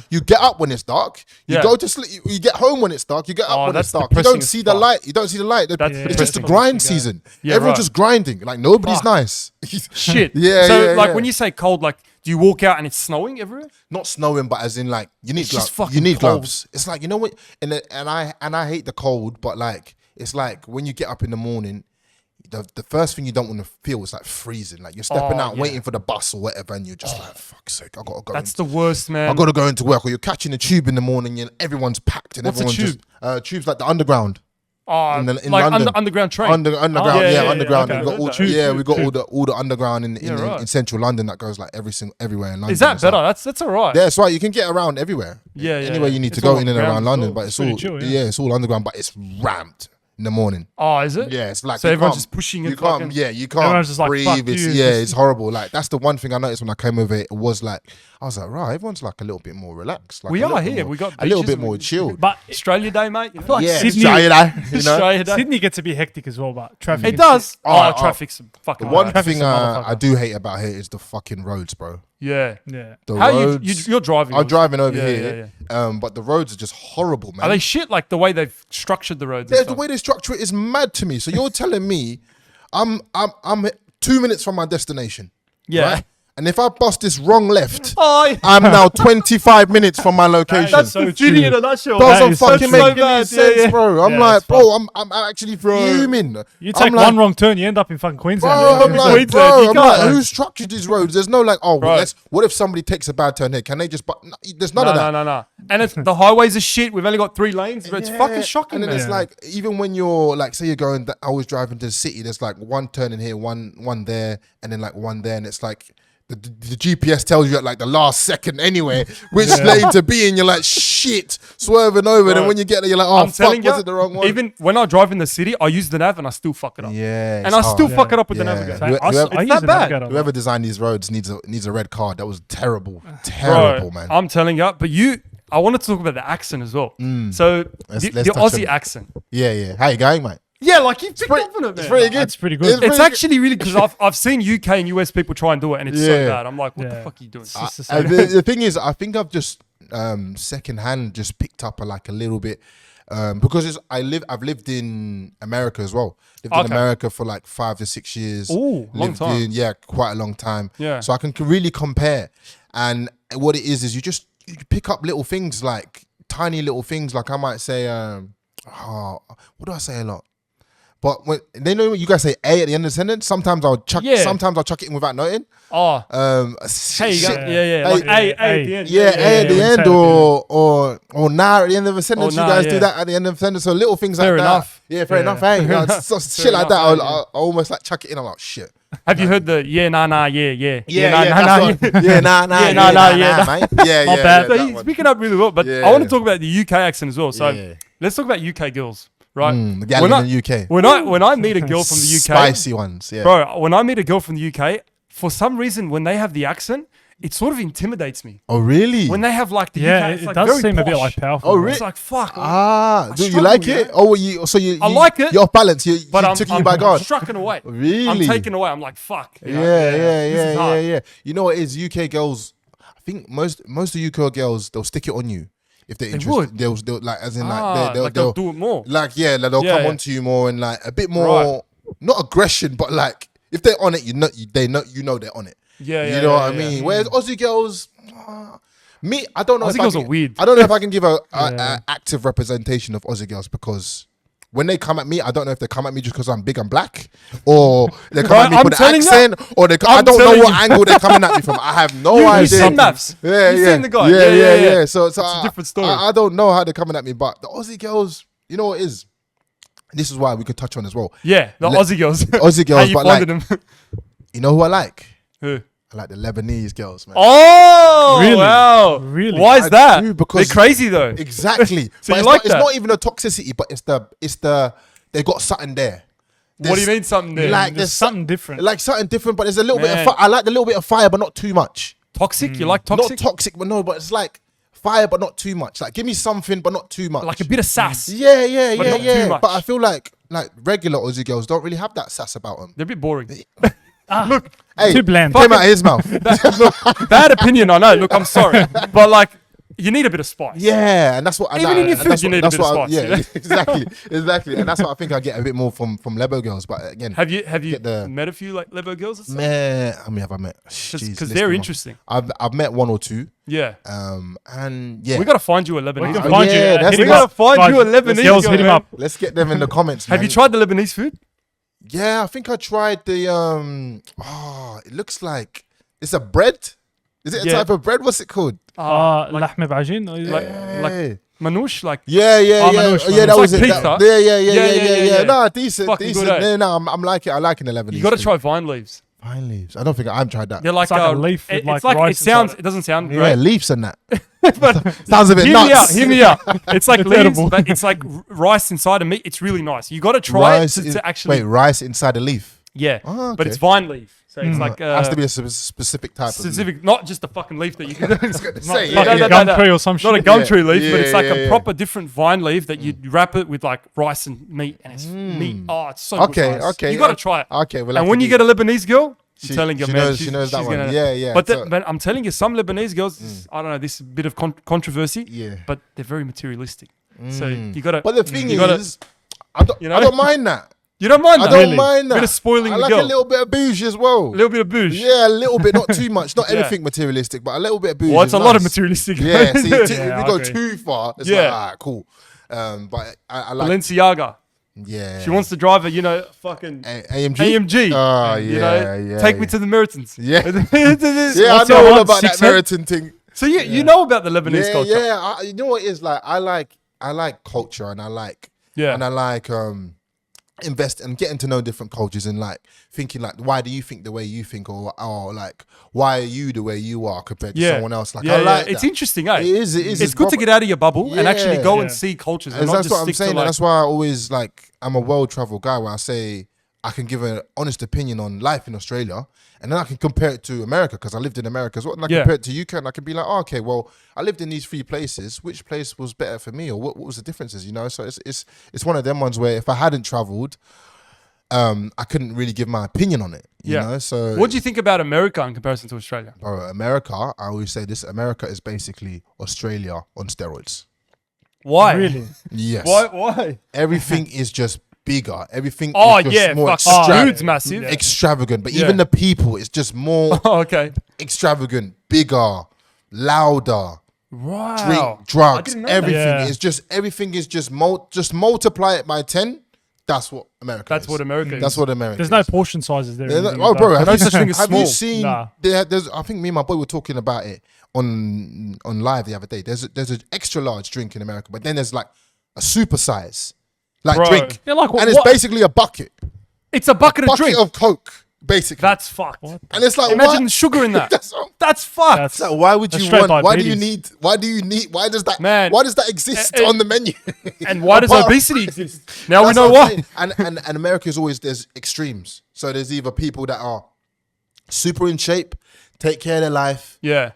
up when it's dark. You Yeah. go to sleep. You get home when it's dark. You get up Oh, when that's it's dark. You depressing don't as see the fuck. light. You don't see the light. That's It's just the depressing. grind season. Yeah, Everyone's right. just grinding. Like nobody's Fuck. nice. Shit. Yeah, So yeah, like yeah. when you say cold, like do you walk out and it's snowing everywhere? Not snowing, but as in like you need It's just gloves. fucking You need cold. gloves. It's like you know what, and I hate the cold, but like it's like when you get up in the morning, the first thing you don't want to feel is like freezing. Like you're stepping Oh, out, yeah. waiting for the bus or whatever, and you're just like, fuck's sake, I gotta go. That's the worst, man. I gotta go into work, or you're catching a tube in the morning, and everyone's packed, and What's a everyone's just tubes like the underground. Oh, in like London. underground train. Underground, Oh, yeah, yeah, underground. okay. We got all, Tube, we got all the underground in, Yeah, right. in central London that goes like everywhere in London. Is that and stuff. better? That's all right. Yeah, it's right. You can get around everywhere. Yeah, yeah, Anywhere yeah. you need to It's go all in and underground around as London, well. but it's Pretty all chill, yeah. it's all underground, but it's ramped in the morning. Oh, is it? Yeah, it's like So you everyone's can't- just pushing You it. can't. fucking- Yeah, you can't Everyone's just like, breathe. fuck It's, you. yeah, it's horrible. Like that's the one thing I noticed when I came over. It was like I was like, right, everyone's like a little bit more relaxed. Like We a little are bit here. more- We got a little beaches bit more and we- chilled. But Australia Day, mate. You know? like Yeah, Sydney- Australia, you know. Australia Day. Sydney gets to be hectic as well, but traffic. It and does. shit. Oh, Oh, traffic's fucking. The one hard. Traffic's thing a motherfucker. I do hate about here is the fucking roads, bro. Yeah. Yeah. The How roads. you're driving? I'm driving over Yeah, here, but the roads are just horrible, man. Are they shit? Like the way they've structured the roads? and Yeah, the stuff? way they structure it is mad to me. So you're telling me, I'm 2 minutes from my destination. Yeah. Right? And if I bust this wrong left, Oh, yeah. I'm now 25 minutes from my location. That's so the city true. in a nutshell. Doesn't is so fucking true. make So any bad. sense, Yeah, yeah. bro. I'm Yeah, like, it's bro, I'm actually fuming. You take I'm like, one wrong turn, you end up in fucking Queensland. Bro, I'm man. like, Queensland, bro, you I'm can't. like, who structured these roads? There's no like, oh, Bro. what if somebody takes a bad turn here? Can they just? But no, there's none of that. No. And it's, the highways are shit. We've only got 3 lanes. But it's fucking shocking, And then man. it's like, even when you're like, say you're going, I was driving to the city. There's like one turn in here, one there, and then like one there, and it's like. The GPS tells you at like the last second anyway which lane to be in. You're like, shit, swerving over. And then when you get there, you're like, oh, I'm fuck, telling was you, it the wrong one? even when I drive in the city, I use the nav and I still fuck it up. Yeah. And I still fuck it up with the Yeah. navigator. So Whoever- I use that the bad. navigator a lot. Whoever designed these roads needs a red card. That was terrible. Bro, Terrible, man. I'm telling you. But I wanted to talk about the accent as well. So Let's the touch Aussie on it. accent. Yeah. How you going, mate? Yeah, like you picked pretty- up on it, man. It's pretty good. That's pretty good. It's actually really because I've seen UK and US people try and do it and it's so Yeah. bad. I'm like, what the Yeah. fuck are you doing? It's just the same. The thing is, I think I've just secondhand just picked up a little bit because I've lived in America as well. Lived in Okay. America for like 5 to 6 years. Ooh, long Lived time. quite a long time. Yeah. So I can really compare. And what it is you pick up little things, like tiny little things. Like I might say, what do I say a lot? But when they know you guys say A at the end of the sentence, sometimes I'll chuck it in without noting. Oh, hey, you shit. got, yeah. Like Hey, A at the end. Yeah, A at the yeah, end exactly. or nah at the end of a sentence. Or You nah, guys yeah. do that at the end of a sentence. So little things Fair like enough. that. Yeah, fair Yeah. enough. Hey, you know, so shit like enough, that. yeah. I almost like chuck it in. I'm like, shit. Have you heard the yeah, nah, yeah. that's yeah. what- yeah, nah, Yeah, nah, yeah. mate. Yeah, Not yeah. bad. So that he's one. picking up really well. But Yeah. I want to talk about the UK accent as well. So Yeah. let's talk about UK girls, right? The gal When in I- the UK. When I meet a girl from the UK, Spicy ones, yeah. bro, when I meet a girl from the UK, for some reason, when they have the accent, it sort of intimidates me. Oh, really? When they have like the Yeah, UK, it's it like does very seem a bit posh. like powerful. Oh, man. really? It's like fuck. do you struggle, like yeah. it? Oh, you I like it. You're off balance. You But I'm took you by I'm guard. strucken away. Really? I'm taken away. I'm like fuck. you know? This is Yeah. hard. You know what it is? UK girls, I think most of the UK girls, they'll stick it on you if they're interested. would. They'll like as in Ah, like they'll do it more. Like yeah, like they'll Yeah, come yeah. onto you more and like a bit more, Right. not aggression, but like if they're on it, they know they're on it. Yeah, You know what I yeah. mean? Whereas Aussie girls, me, I don't know. Aussie if I girls can, are weird. I don't know if I can give a Yeah. active representation of Aussie girls because. When they come at me, I don't know if they come at me just because I'm big and black, or they come at me I'm with an telling you. accent, or I I'm don't know telling what you. angle they're coming at me from. I have no You've idea. seen maths. Yeah, You've yeah. seen the guy. Yeah. So It's a different story. I don't know how they're coming at me, but the Aussie girls, you know what it is? This is why we could touch on as well. Yeah, the Le- Aussie girls. Aussie How girls, you but finding like, them? you know who I like? Who? I like the Lebanese girls, man. Oh, Really? wow. Really? Why is I that? do, because- They're crazy though. Exactly. So But you it's like not, that? It's not even a toxicity, but it's the they got something there. What do you mean something there? Like There's something different. Like something different, but there's a little bit of Man. fire. I like the little bit of fire, but not too much. Toxic? You like toxic? Not toxic, but no, but it's like fire, but not too much. Like give me something, but not too much. Like a bit of sass. Yeah, but not too much. But I feel like regular Aussie girls don't really have that sass about them. They're a bit boring. Look, Hey, too bland. came out of his mouth. Look, bad opinion, I know. Look, I'm sorry. But like, you need a bit of spice. Yeah, and that's what. Even in your food, you need a that's bit of what I- spice, you know? Yeah, exactly, and that's what I think I get a bit more from Lebo girls. But again, Have you Get the- met a few like Lebo girls or something? man, I mean, have I met? Jeez, Because list they're them off. interesting. I've met one or two, Yeah. and yeah, We gotta find you a Lebanese. We can girl. find yeah, you. that's- Hit we him gotta up. find Guys, you a Lebanese girls, girl, hit him man. up. let's get them in the comments. Have man. you tried the Lebanese food? Yeah, I think I tried the it looks like it's a bread. Is it a Yeah. type of bread? What's it called? لحم بعجين. Like manouche, like Yeah, manouche, yeah. That It's was like it. pizza. Yeah. No, decent. Fucking good, Yeah, no, I'm liking it. I like in the Lebanese. you gotta food. try vine leaves. Pine leaves. I don't think I've tried that. They're like, It's like a leaf with it's like like it rice sounds. inside It doesn't sound Yeah, great. leaves and that. but Sounds a bit hear me out. nuts. Hear me out. It's like leaves, edible. but it's like rice inside of meat. It's really nice. You gotta try it to actually. Wait, rice inside a leaf. Yeah, Oh, but okay. it's vine leaf, so it's like It has to be a specific type of specific, not just the fucking leaf that you can. Say, No, Like no, a no, gum no. tree or some shit. Not a gum tree leaf, but Yeah, it's like yeah, a yeah. proper different vine leaf that you wrap it with like rice and meat, and it's meat. Oh, it's so Okay, good. Guys. okay. You gotta try it. Okay, well, And when you get a Lebanese girl, telling you, she man. knows that she's one. Gonna, Yeah. But, So- but I'm telling you, some Lebanese girls, I don't know, this is a bit of controversy, Yeah. but they're very materialistic. So you got to. But the thing you gotta- is, I don't mind that. You don't mind I that? don't Really? mind that. Bit of spoiling I the like girl. a little bit of bougie as well. A little bit of bouge. Yeah, a little bit, not too much, not Yeah. everything materialistic, but a little bit of bougie. Well, it's is a lot of nice. materialistic. Yeah, see, if I you go agree. too far, it's Yeah. like, all right, cool. But I like, Balenciaga. yeah. She wants to drive a, fucking AMG. AMG. Oh, you yeah, know, yeah. take me to the Meritons. Yeah. This- Yeah, I what's know your all one? about that 6'10"? Meriton thing. So you know about the Lebanese Yeah, culture. yeah. You know what it is like? I like culture, and I like invest and getting to know different cultures, and like thinking like, why do you think the way you think, or like why are you the way you are compared to someone else? Like I like it's that. interesting, eh? It is. It's good to get out of your bubble and actually go and Yeah. see cultures. And And not that's just what I'm stick saying. to And that's why I always like, I'm a world travel guy where I say I can give an honest opinion on life in Australia, and then I can compare it to America because I lived in America as well. And I compare it to UK, and I can be like, oh, okay, well, I lived in these 3 places. Which place was better for me, or what was the differences? You know, so it's one of them ones where if I hadn't traveled, I couldn't really give my opinion on it. You know, so what do you think about America in comparison to Australia? bro, America, I always say this: America is basically Australia on steroids. Why? Really? Yes. Why? Everything is just bigger. Everything Oh is just yeah, more fuck. extravagant. Food's massive. Yeah. Extravagant, but Yeah. even the people is just more Oh, okay. extravagant, bigger, louder. Wow. Drink, drugs, didn't know that. everything Yeah. is just multiply it by 10. That's what America That's is. what America is. That's what America There's is. no portion sizes there. or There's anything no- oh, like bro, that. have, No you, such thing as have you small. seen? Nah. There's. I think me and my boy were talking about it on live the other day. There's an extra large drink in America, but then there's like a super size, like Bro. drink, Yeah, like, and it's what? basically a bucket It's a bucket of drink. of Coke, basically. That's fucked. What? and it's like, Imagine the what? sugar in that. That's what- That's fucked. That's- So why would That's you straight want? Why do you diabetes. need? Why do you need? Why does that? Man. Why does that exist on the menu? and why does Apart- obesity exist? Now we That's know what I'm why. saying. And America is always, there's extremes. So there's either people that are super in shape, take care of their life, Yeah.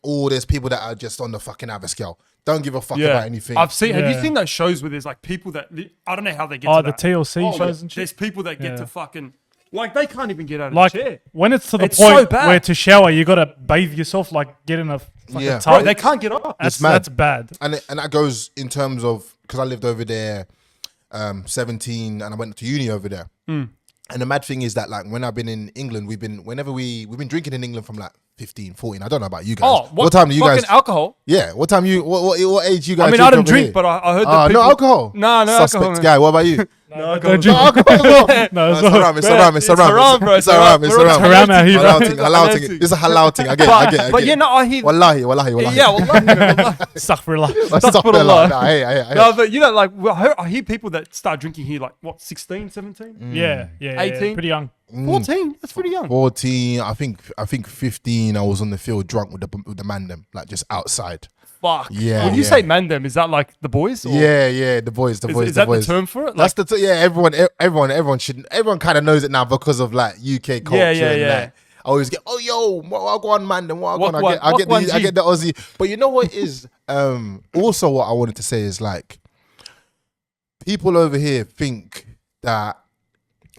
or there's people that are just on the fucking other scale. Don't give a fuck Yeah. about anything. I've seen. Have you Yeah. seen those shows where there's like people that I don't know how they get Oh, to the that. TLC Oh, shows and shit. There's people that get Yeah. to fucking like they can't even get out of Like the chair. when it's to the It's so point bad. where to shower you gotta bathe yourself, like get in a fucking Yeah. Bro, tub. they can't get up. That's mad. that's bad. and that goes in terms of, because I lived over there 17 and I went to uni over there. Hmm. And the mad thing is that like when I've been in England, we've been drinking in England from like 15, 14. I don't know about you guys. Oh, what time do you fucking guys? alcohol? Yeah, what time what age you guys? I mean, I don't over drink, here? but I heard that no people. alcohol. No Suspect alcohol. man. guy. What about you? No, don't drink. alcohol. No, It's it's not. haram. It's haram. It's It's haram, haram. bro. It's haram. It's We're on haram. haram out here, bro. Halal thing. Halal thing. It's a halal thing. I get it. But yeah, no, I hear. Wallahi. Yeah, wallahi. Astaghfirullah. Astaghfirullah. Nah, hey. No, but you know, like I hear people that start drinking here, like what, 16, 17, Yeah, 18? pretty young. 14. That's pretty young. 14. I think 15. I was on the field drunk with the man them, like just outside. Fuck. Yeah, When you yeah. say mandem, is that like the boys? Or Yeah, the boys, Is the that boys. the term for it? That's everyone kind of knows it now because of like UK culture. And, yeah. like, I always get, oh yo, what I go on, man, then what I go on. I Wagwan G. get the Aussie. But you know what is also what I wanted to say is like people over here think that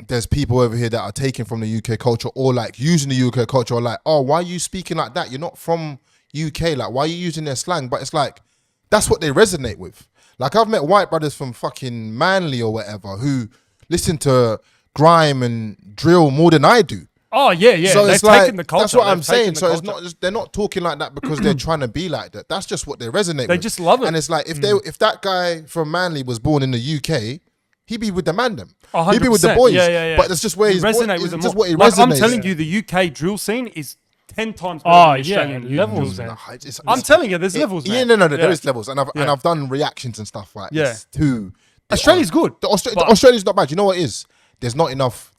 there's people over here that are taken from the UK culture or like using the UK culture or like, oh, why are you speaking like that? You're not from UK. Like, why are you using their slang? But it's like, that's what they resonate with. Like, I've met white brothers from fucking Manly or whatever who listen to grime and drill more than I do. Oh yeah. So They've it's like, taken the culture. that's what I'm They've taken saying. the So it's culture. not just, they're not talking like that because they're trying to be like that. That's just what they resonate They with. just love it. And it's like, if that guy from Manly was born in the UK, he'd be with the mandem. 100%. He'd be with the boys. Yeah. But that's just where You he's resonate with them just more. what he Like, resonates. I'm telling you, the UK drill scene is 10 times better Oh, than the yeah, Australian drill levels, scene. man. I'm telling you, there's levels, man. Yeah, no, there is levels, and I've done reactions and stuff like Yeah. this too. Australia's good. The but- Australia's not bad. You know what it is? There's not enough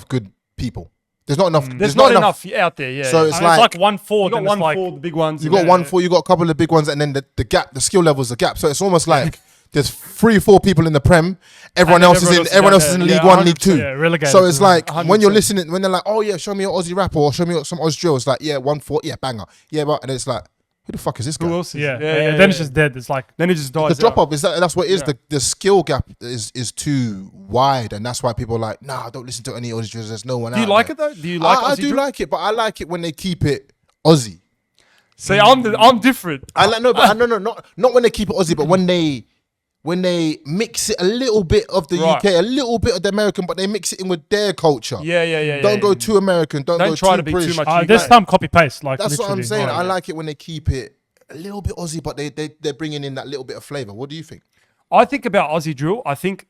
good people. There's not enough. There's not enough out there, yeah. So yeah. it's I mean, like, 1-4. You got Then it's 1 like 4, the big ones. you and got then- 1-4, you got a couple of big ones, and then the gap, the skill level's the gap. So it's almost like there's 3 or 4 people in the Prem. Everyone And else is in. Everyone else is in down League there. 1, League 2. yeah, relegated. So it's like 100%. when you're listening, when they're like, "Oh yeah, show me your Aussie rap or show me some Aussie drill," it's like, "Yeah, 1-4, yeah, banger, yeah," but and it's like, who the fuck is this guy? Who else? Yeah. Then it's just dead. It's like Then it just dies. The drop out. off is that's what it is. Yeah. The skill gap is too wide, and that's why people are like, nah, don't listen to any Aussie drills. There's no one. Do you like it though? Do you like? I Aussie do drill? like it, but I like it when they keep it Aussie. See, I'm different. I like no, not when they keep it Aussie, but when they mix it a little bit of the Right. UK, a little bit of the American, but they mix it in with their culture. Yeah. Don't go too American. Don't go try too to be British. too much. there's some copy paste. Like That's what I'm literally. saying. Right. I like it when they keep it a little bit Aussie, but they're bringing in that little bit of flavor. What do you think? I think about Aussie drill. I think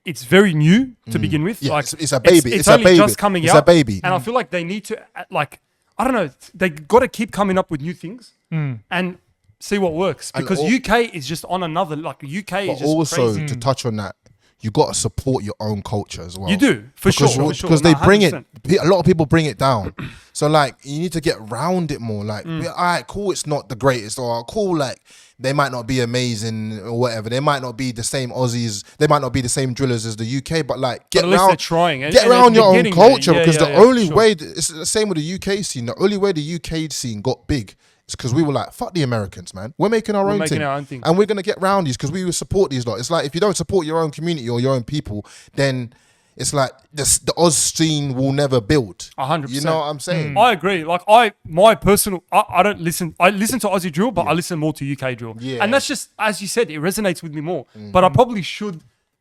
it's very new to begin with. Yeah, like it's a baby. It's It's a only baby. just coming It's out. a baby. And I feel like they need to I don't know. They got to keep coming up with new things and see what works And because all- UK is just on another. Like UK is But just also crazy. to touch on that, you got to support your own culture as well. You do for because, sure because they No, bring it. 100%. A lot of people bring it down. So like you need to get round it more. Like, all right, cool. It's not the greatest, or cool. Like they might not be amazing or whatever. They might not be the same Aussies. They might not be the same drillers as the UK. But like, get But at least round. they're trying. And- Get and around they're your own getting there. culture Yeah, because yeah, the yeah, only sure. way it's the same with the UK scene. The only way the UK scene got big is because we were like, fuck the Americans, man. We're making our own making thing. our own thing. And we're gonna get round these because we will support these lot. It's like if you don't support your own community or your own people, then it's like the Oz scene will never build. 100%. You know what I'm saying? I agree. Like I don't listen. I listen to Aussie drill, but I listen more to UK drill. Yeah. And that's just as you said, it resonates with me more. But I probably should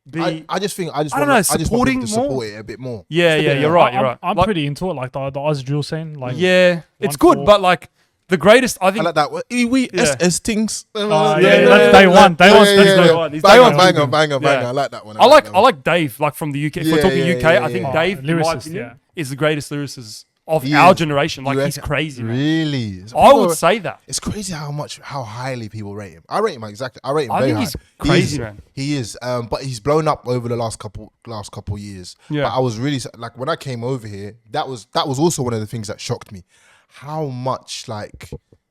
be. I just think I just I don't want know, I just want supporting people to more? support it a bit more. yeah, you're right. You're right. I'm Like, pretty into it. Like the Aussie drill scene. Like Yeah, it's 1-4. good, but like the greatest, I I think. like that. We Yeah. SS things. yeah, yeah, that's day one. Day one's yeah, pretty yeah. good. One. He's Bang day on, one's bang good. on, bang on, bang on. Yeah. I like that one. I like Dave, like from the UK. If we're Yeah, talking yeah, UK, yeah, I think yeah. Dave, in my Lyricist, opinion, yeah. is the greatest lyricist of He our is. generation. Like You he's reckon? crazy, man. Really? I would say that. It's crazy how highly people rate him. I rate him exactly. I rate him I very think high. he's crazy, He is, man. He is. But he's blown up over the last couple years. Yeah. But I was really like when I came over here. That was also one of the things that shocked me. How much like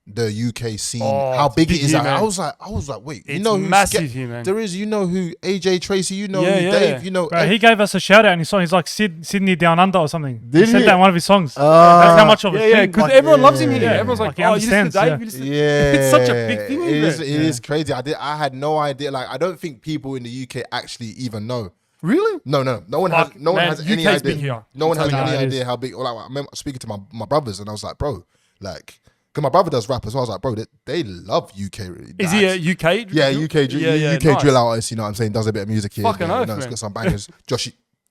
the UK scene, how it's big big it is. here, I man. was like, wait, you It's know who's massive here, man. There is, you know who AJ Tracey, you know Yeah, who yeah. Dave, you know. Bro, he gave us a shout out in his song. He's like Sydney Down Under or something. Did he said he? that in one of his songs. That's how much of a Yeah, thing. because like, everyone loves him here. yeah. Everyone's like, Like, he oh, you listen to understands, Dave? yeah. You listen to-" Yeah, It's such a big thing, It is. isn't It is crazy. I had no idea. Like, I don't think people in the UK actually even know. Really? No one Fuck, has. No one man, has any UK's big idea. here. No one has telling any you. idea how big. Like, I remember speaking to my brothers, and I was like, bro, like, because my brother does rap as well. I was like, bro, they love UK. Is he a UK? Yeah, drill? UK nice. drill artist. You know what I'm saying? Does a bit of music here. Fucking you oath, know, It's man. got some bangers.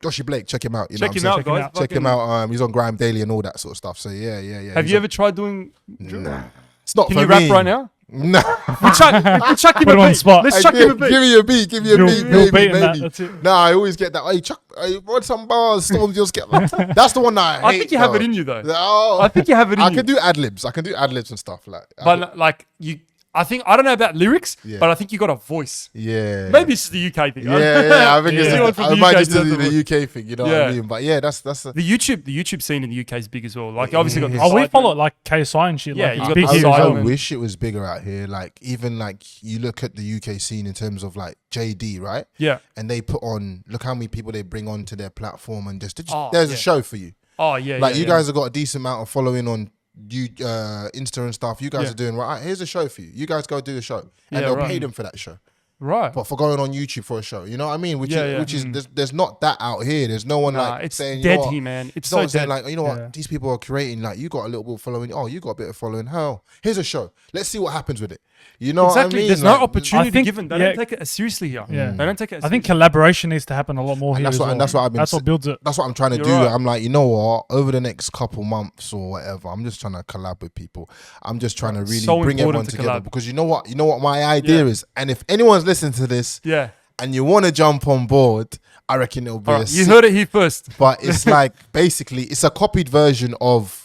Joshy Blake, check him out. You know Check what him I'm saying? out, guys. Check him out. He's on Grime Daily and all that sort of stuff. So yeah. Have He's you on- ever tried doing? Nah. It's not Can for you rap me. right now? Nah. We chuck him Put him a on the beat. spot. Let's Hey, chuck him a beat. Give me a beat. Give me a You'll- beat. you'll beat Maybe, him that, maybe. that's it. Nah, I always get that. Hey, Chuck, run some bars. Storm just get. That's the one that I hate. I think you have though. it in you though. Oh, I think you have it in I you. can do ad libs. I can do ad libs and stuff like. But like you, I don't know about lyrics, Yeah. but I think you got a voice. yeah. Maybe it's just the UK thing. Yeah. I think Yeah. Anyone it's. from I the might UK just does do the the UK thing. You know what I Yeah. mean? But yeah, that's. The YouTube scene in the UK is big as well. Like obviously got the Oh, we side follow man. like KSI and shit. Yeah, like, you it's got big the here as side I well. man. wish it was bigger out here. Like even like you look at the UK scene in terms of like JD, right? Yeah. And they put on. Look how many people they bring onto their platform and just Oh, there's yeah. a show for you. Oh yeah. Like yeah, you yeah. guys have got a decent amount of following on you Insta and stuff. You guys Yeah. are doing right. Here's a show for you. You guys go do the show, and Yeah, they'll right. pay them for that show. Right. But for going on YouTube for a show, you know what I mean? Which Yeah, is yeah. which is there's not that out here. There's no one Nah, like it's saying dead you know what? here, man. It's No so one's saying dead. like, you know what, Yeah. these people are creating, like, you got a little bit of following. Oh, you got a bit of following. Hell, here's a show. Let's see what happens with it. You know Exactly. what I mean? There's Like, no opportunity I think- given. They yeah. don't take it as seriously here. Yeah. They don't take it as I think seriously. collaboration needs to happen a lot more And here that's as what- well. and that's what I've been That's what builds it. That's what I'm trying to You're do. right. I'm like, you know what? Over the next couple months or whatever, I'm just trying to collab with people. I'm just trying to really So bring important everyone to together collab. because you know what? You know what my idea Yeah. is. And if anyone's listening to this Yeah. and you want to jump on board, I reckon it'll be All a right. You sick- heard it here first. But it's like basically it's a copied version of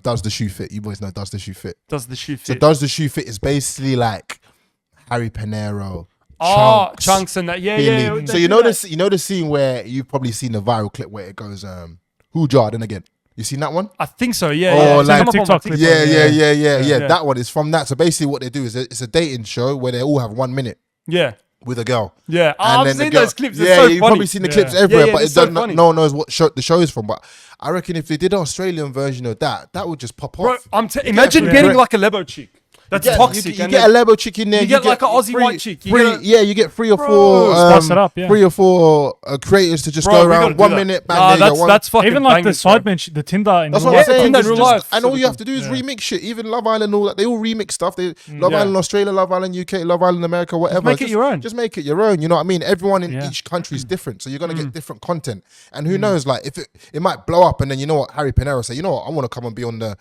Does the Shoe Fit? You boys know Does the Shoe Fit? Does the shoe So fit? Does the Shoe Fit is basically like Harry Panero. Chunks and that. Yeah, Billy. yeah. So you know this, you know the scene where you've probably seen the viral clip where it goes, who jarred and again. You seen that one? I think so. Yeah. Oh, yeah. It's like come up on my TikTok clip. Yeah, yeah, yeah, yeah, yeah. Yeah. That one is from that. So basically what they do is it's a dating show where they all have 1 minute Yeah. with a girl. Yeah. And I've then the seen girl- those clips. It's Yeah, so you've funny. probably seen the clips Yeah. everywhere, Yeah, but it's it so doesn't. funny. No one knows what the show is from. But I reckon if they did an Australian version of that, that would just pop Bro, off. imagine Yeah. getting Correct. like a Lebo chick. That's Yeah, toxic. You and get a Lebo chick in there. you get like an Aussie white chick. You get a- Yeah, you get 3 or 4. Spice it up, yeah. 3 or 4 creators to just Bro, go we around gotta do 1 that. minute. Bang, Nah, there you go, that's one- that's fucking Even like the bangers, bro. Sidemen, the Tinder. That's real what I'm life. saying. Tinder in Just- real just- life, and all you have to do is Yeah. remix shit. Even Love Island, all that they all remix stuff. Love Yeah. Island Australia, Love Island UK, Love Island America, whatever. make it your own. Just make it your own. You know what I mean? Everyone in Yeah. each country is different, so you're gonna get different content. And who knows? Like if it might blow up, and then you know what Harry Panera say. You know what? I want to come and be on the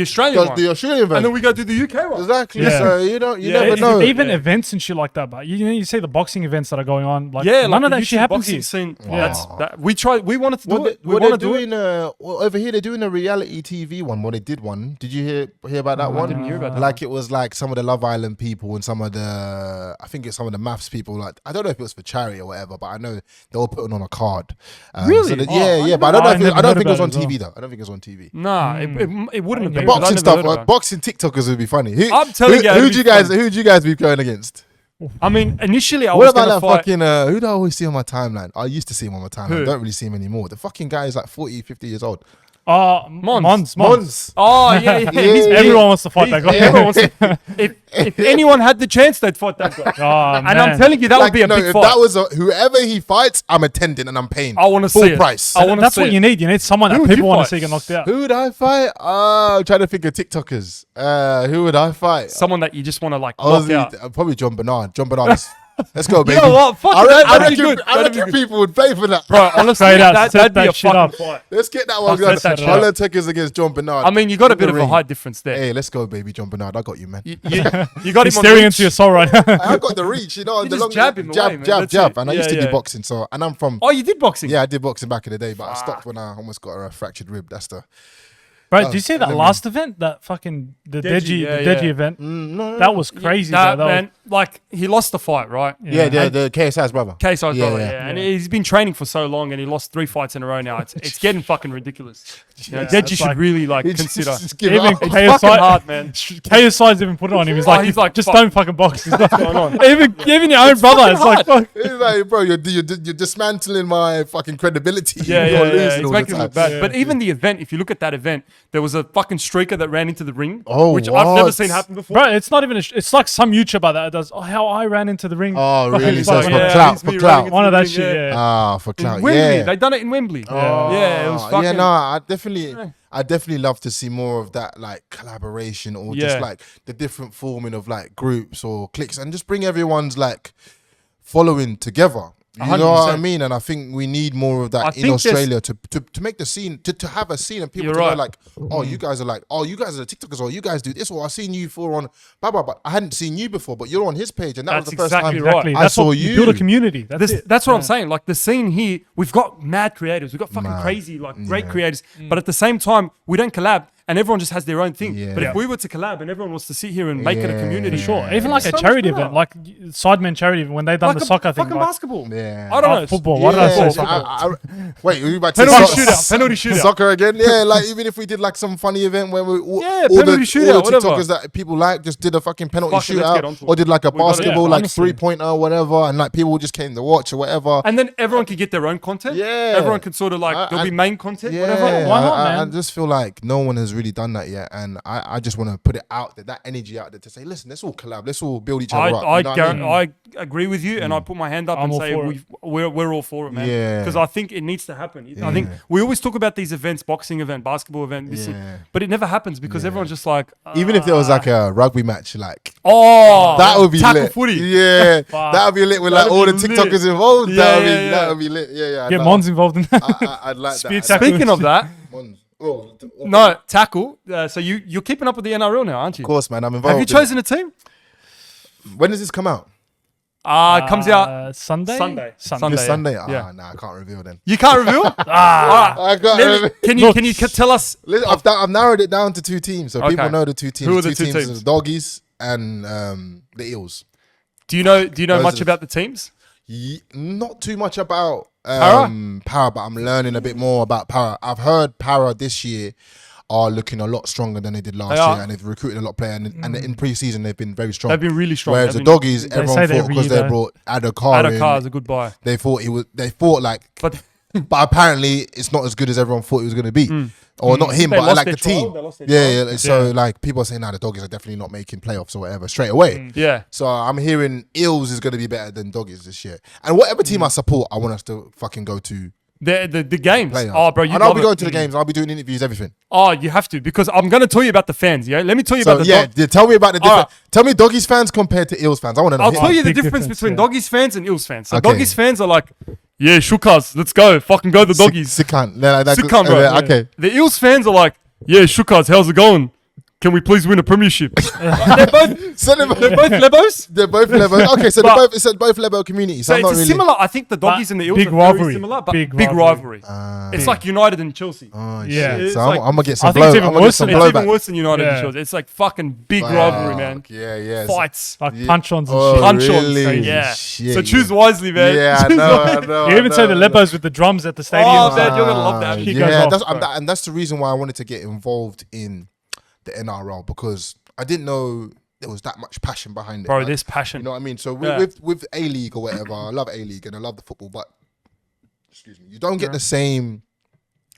Australian one. the Australian version. And then we go do the UK one. Exactly. Yeah. So you Yeah, never it's know. Even events and shit like that, but you see the boxing events that are going on. Like Yeah, none like of the that shit YouTube happens boxing here. scene. Yeah. We wanted to do it. We What want they're to do it. doing over here, they're doing a reality TV one. Well, they did one. Did you hear about that No, I one? didn't hear about that Like it was like some of the Love Island people and some of the, I think it's some of the maths people. Like I don't know if it was for charity or whatever, but I know they were putting on a card. Really? Yeah. But I don't know. I don't think it was on TV though. I don't think it was on TV. Nah, it wouldn't have been. Boxing because I Boxing never stuff, heard about it. boxing TikTokers would be funny. I'm telling you, it'd be fun. Who'd you guys be going against? I mean, initially I What was about gonna that fight. fucking, who do I always see on my timeline? I used to see him on my timeline. Who? I don't really see him anymore. The fucking guy is like 40, 50 years old. Mons. Mons. Oh yeah. He's- Everyone wants to fight that guy. Everyone wants to- if anyone had the chance, they'd fight that guy. Oh, And I'm man. telling you, that would be a no, big if fight. that was whoever he fights, I'm attending and I'm paying. I want to full see it. price. I want to That's see what it. you need. You need someone Who that would people you want to fight? see get knocked out. Who would I fight? I'm trying to think of TikTokers. Who would I fight? Someone that you just want to like knock out. Probably John Bernard. John Bernard is. Let's go, baby. You know what? Fuck I it, reckon, that'd I be reckon, good. I That'd be reckon good. people would pay for that. Bro, honestly, Straight up, that'd set be that a shit up. fucking fight. Let's get that one. I'll set that shit up. Olantekkers against John Bernard. I mean, you got a In the bit of a ring. height difference there. Hey, let's go, baby, John Bernard. I got you, man. You got He's him on staring reach. into your soul right now. I got the reach, you know. You the just long jab him away, man. jab, That's jab. it. And I used to Yeah, do yeah. boxing, so and I'm from. Oh, you did boxing? Yeah, I did boxing back in the day, but I stopped when I almost got a fractured rib. That's the. Bro, do you see that let me- last event? That fucking the Deji, Deji yeah. event. No, That was crazy. Nah, bro. That man. Like he lost the fight, right? Yeah, the KSI's brother. KSI's Yeah, brother, yeah. yeah. And he's been training for so long, and he lost 3 fights in a row now. It's getting fucking ridiculous. You know, Deji should like- really like He consider. just give Even up. It's KSI fucking hard, man. KSI's even put it on him. He's Oh, like, he's like, just fuck. don't fucking box. He's like, going on? even your own brother. It's like, fuck. It's like, bro, you're dismantling my fucking credibility. Yeah, You're yeah, losing yeah. He's all making the it look time. bad. But even the event, if you look at that event, there was a fucking streaker that ran into the ring, Oh, which I've never what? seen happen before. Bro, it's not even. It's like some YouTuber that does. Oh, how I ran into the ring. Oh, really? It's So like, it's yeah, for clout, he's for me clout. running into One of the that ring, shit. Yeah. Ah, for clout. Wembley. Yeah. They done it in Wembley. Yeah, it was fucking. Yeah, no, I definitely love to see more of that, like collaboration or just Yeah. like the different forming of like groups or cliques, and just bring everyone's like following together. You know what I 100%. mean? And I think we need more of I that in think there's- Australia to make the scene, to have a scene and people You're to right. know like, oh, you guys are like, oh, you guys are the TikTokers, or you guys do this, or I've seen you for on blah blah. But I hadn't seen you before, but you're on his page, and that That's was the first exactly time right. Exactly. I That's saw what you. build a community. That's it. That's what I'm saying. Like the scene here, we've got mad creators. We've got fucking Mad. crazy, like great Yeah. creators. But at the same time, we don't collab and everyone just has their own thing. Yeah. But Yeah. if we were to collab and everyone was to sit here and make it a community, Yeah. Sure. Even like It's a so much charity better. event, like Sidemen charity event when they done like the a soccer thing. fucking Like, basketball. Yeah. I don't know. football. Why did I say Yeah, soccer? wait, are you about to Penalty say shootout. Penalty shootout. Soccer again? Yeah, like even if we did like some funny event where we all, Yeah, all the penalty shootout, all the whatever. TikTokers that people like just did a fucking penalty Fuck it, let's get shootout onto or it. did like a We gotta- basketball yeah, like honestly. 3-pointer or whatever, and like people just came to watch or whatever. And then everyone could get their own content. Yeah. Everyone can sort of like, there'll be main content, Yeah, whatever. Why not, I man? just feel like no one has really done that yet, and I just want to put it out there, that energy out there to say, listen, let's all collab, let's all build each other up. You know what I mean? I agree with you, and I put my hand up I'm and all say for we're all for it, man. Yeah. Because I think it needs to happen. I think we always talk about these events, boxing event, basketball event, this thing, Yeah. but it never happens because everyone's just like, Even if there was like a rugby match, like oh, that would be tackle lit. footy. Yeah, that would be lit with like That'd all the be lit. TikTokers involved. Yeah, that would be yeah, yeah. that would be lit. Yeah, yeah. I'd Get like- Mons involved in that. I'd like Spear that. tackle. Speaking of that, Mons. Oh, no tackle. So you're keeping up with the NRL now, aren't you? Of course, man. I'm involved. Have you chosen a team? When does this come out? It comes out Sunday. Sunday. This Yeah. Sunday? Yeah. Ah, nah, I can't reveal then. You can't reveal. All right. I can't reveal. Can you tell us? Listen, I've narrowed it down to 2 teams, so Okay. people know the 2 teams. Who are the two two teams? teams? The Doggies and the Eels. Do you know Those much are- about the teams? Not too much about Para? Para, but I'm learning a bit more about Para. I've heard Para this year are looking a lot stronger than they did last They are. year, and they've recruited a lot of players. And in pre-season, they've been very strong. They've been really strong. Whereas They've the been- Doggies, They everyone say that thought every because year, they though. brought Adokar Adokar is in, a good buy. they thought like, But but apparently it's not as good as everyone thought it was going to be. or not him, They but lost like their the team. trial, they lost their Yeah, trial. yeah. So like people are saying, "Nah, the doggies are definitely not making playoffs or whatever straight away." Yeah. So I'm hearing Eels is going to be better than doggies this year, and whatever team I support, I want us to fucking go to The games. playoffs. Oh, bro, you and I'll love be it. going to the games. I'll be doing interviews, everything. Oh, you have to, because I'm going to tell you about the fans, yeah? Let me tell you So about the yeah, tell me about the All difference. Tell me doggies fans compared to Eels fans. I want to know. I'll tell you the Big difference difference, between yeah. doggies fans and Eels fans. So Okay. doggies fans are like, yeah, Shukas, let's go. Fucking go the doggies. Sick cunt. Sick cunt, bro. Okay. The Eels fans are like, yeah, Shukas, how's it going? Can we please win a premiership? they're both So they're Lebos. They're both Lebo. Okay, so But- it's both Lebo communities. So I'm it's not a really. similar. I think the doggies and the Eels big are rivalry. very similar, but Big big rivalry. rivalry. It's like United and Chelsea. Oh, Yeah. shit. It's So like- I'm gonna get some I think blow. it's I'm even gonna get worse some than- It's blowback. even worse than United and Yeah. Chelsea. It's like fucking big rivalry, man. Fuck, Yeah, yeah. Fights. Like Yeah. punch-ons and Oh, shit. Punch-ons. really? Yeah. Shit, So choose yeah. wisely, man. Yeah, I Choose know, wisely. I know. You even say the Lebos with the drums at the stadium. Oh, man, you're gonna love that. He Yeah, goes off, that's, bro. and that's the reason why I wanted to get involved in the NRL, because I didn't know there was that much passion behind it. Bro, Like, there's passion. you know what I mean? So Yeah. with A League or whatever, I love A League and I love the football, but excuse me, you don't get the same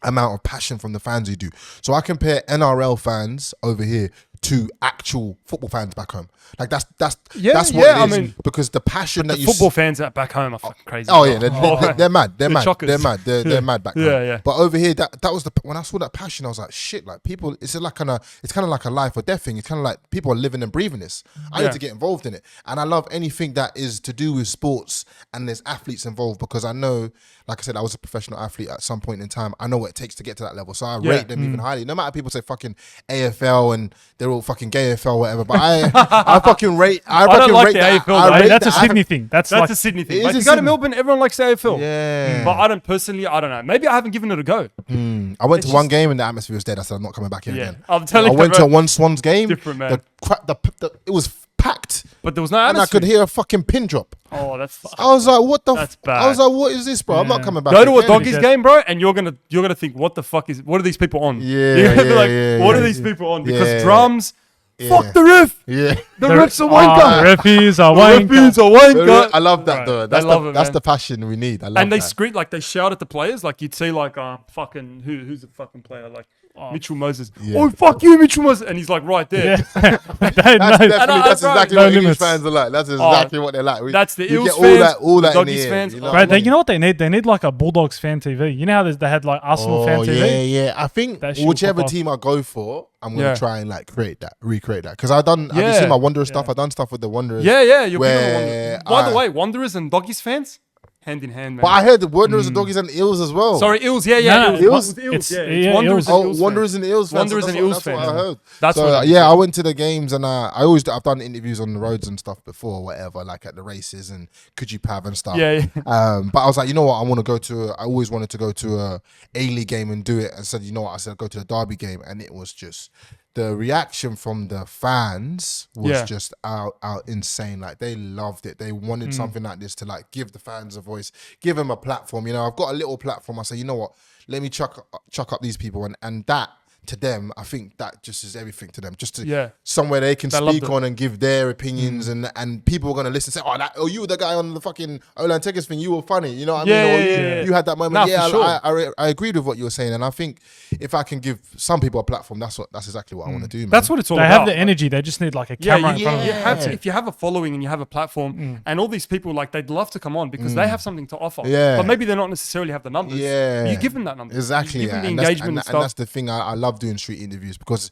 amount of passion from the fans you do. So I compare NRL fans over here to actual football fans back home. Like that's Yeah, what yeah, I it is, mean, because the passion that you Football fans at back home are fucking crazy. Oh yeah, they're mad. They're They're mad. chockers. They're mad. They're mad back Yeah, home. yeah. But over here, that was when I saw that passion, I was like, shit. Like people, it's kind of like a life or death thing. It's kind of like people are living and breathing this. I Yeah. need to get involved in it, and I love anything that is to do with sports and there's athletes involved, because I know, like I said, I was a professional athlete at some point in time. I know what it takes to get to that level, so I Yeah. rate them even highly. No matter people say fucking AFL and they're all fucking gay AFL, whatever. But I fucking rate. I don't fucking like rate the that. AFL, I though. rate That's a the Sydney thing. That's That's like a Sydney It thing. is Like, a you go to Sydney- Melbourne, everyone likes the AFL. Yeah. But I don't personally, I don't know. Maybe I haven't given it a go. I went to one game and the atmosphere was dead. I said, I'm not coming back here Yeah. again. I'm telling I you, went bro. to one Swans game. Different, man. It was packed, But there was no and I atmosphere. could hear a fucking pin drop. Oh, that's I was like, "What the? That's I bad. was like, "What is this, bro? I'm not coming back." Go to a again. doggies game, bro, and you're gonna think, what the fuck what are these people on? Yeah, You're gonna be yeah, like, yeah, what yeah, are these yeah. people on? Because Yeah. drums, Yeah. fuck the ref. Yeah, The refs are the wanker. referees are The wanker. referees are wanker. I love that Right. though. I love it, That's man. the passion we need. I love And they that. scream, like they shout at the players, like you'd see like fucking who's the fucking player, like Mitchell Moses. Yeah. Oh fuck you, Mitchell Moses, and he's like right there. Yeah. They That's know. definitely bro, exactly no what English limits. fans are like. That's exactly what they're like. That's the we Eels get fans, all the that in the Doggies air, fans. you know Right, what I Right, mean? you know what they need? They need like a Bulldogs fan TV. You know how they had like Arsenal fan TV? Yeah. I think That shit will whichever pop off. team I go for, I'm gonna Yeah. try and like recreate that. Because Have you Yeah. seen my Wanderers stuff? I've done stuff with the Wanderers. Yeah, you're big on the Where Wanderers. By the I- way, Wanderers and Doggies fans, hand in hand, man. But I heard the Wanderers and Doggies and Eels as well. Sorry, Eels, yeah, No, Eels. it's- yeah, yeah, it's Wanderers Eels. and Oh, Eels Wanderers fans. and Eels fans. Wanderers and Eels That's what I fans. heard. That's So, what I'm yeah, I saying. went to the games and I've done interviews on the roads and stuff before, whatever, like at the races and Could You Pav and stuff. Yeah. But I was like, you know what? I always wanted to go to a A-League game and do it. And said, you know what? I said, go to the Derby game, and it was just the reaction from the fans was Yeah. just out insane. Like they loved it. They wanted something like this to like give the fans a voice, give them a platform. You know, I've got a little platform. I say, you know what? Let me chuck up these people, and that to them, I think that just is everything to them. Just to Yeah. somewhere they can They loved speak it. on and give their opinions, and people are gonna listen. And say, oh, you were the guy on the fucking Olantekkers thing. You were funny. You know what I Yeah, mean? Or yeah, you, yeah. you had that moment. Nah, Yeah, for sure. I agreed with what you were saying, and I think if I can give some people a platform, that's exactly what I want to do. Man. That's what it's all They about. have the energy. They just need like a Yeah, camera in you, front of you them. have to, if you have a following and you have a platform, and all these people, like, they'd love to come on because they have something to offer. Yeah. But maybe they don't necessarily have the numbers. Yeah. You give them that number. Exactly. You give them Yeah. the And that's- engagement and, and stuff. that's the thing. I love doing street interviews because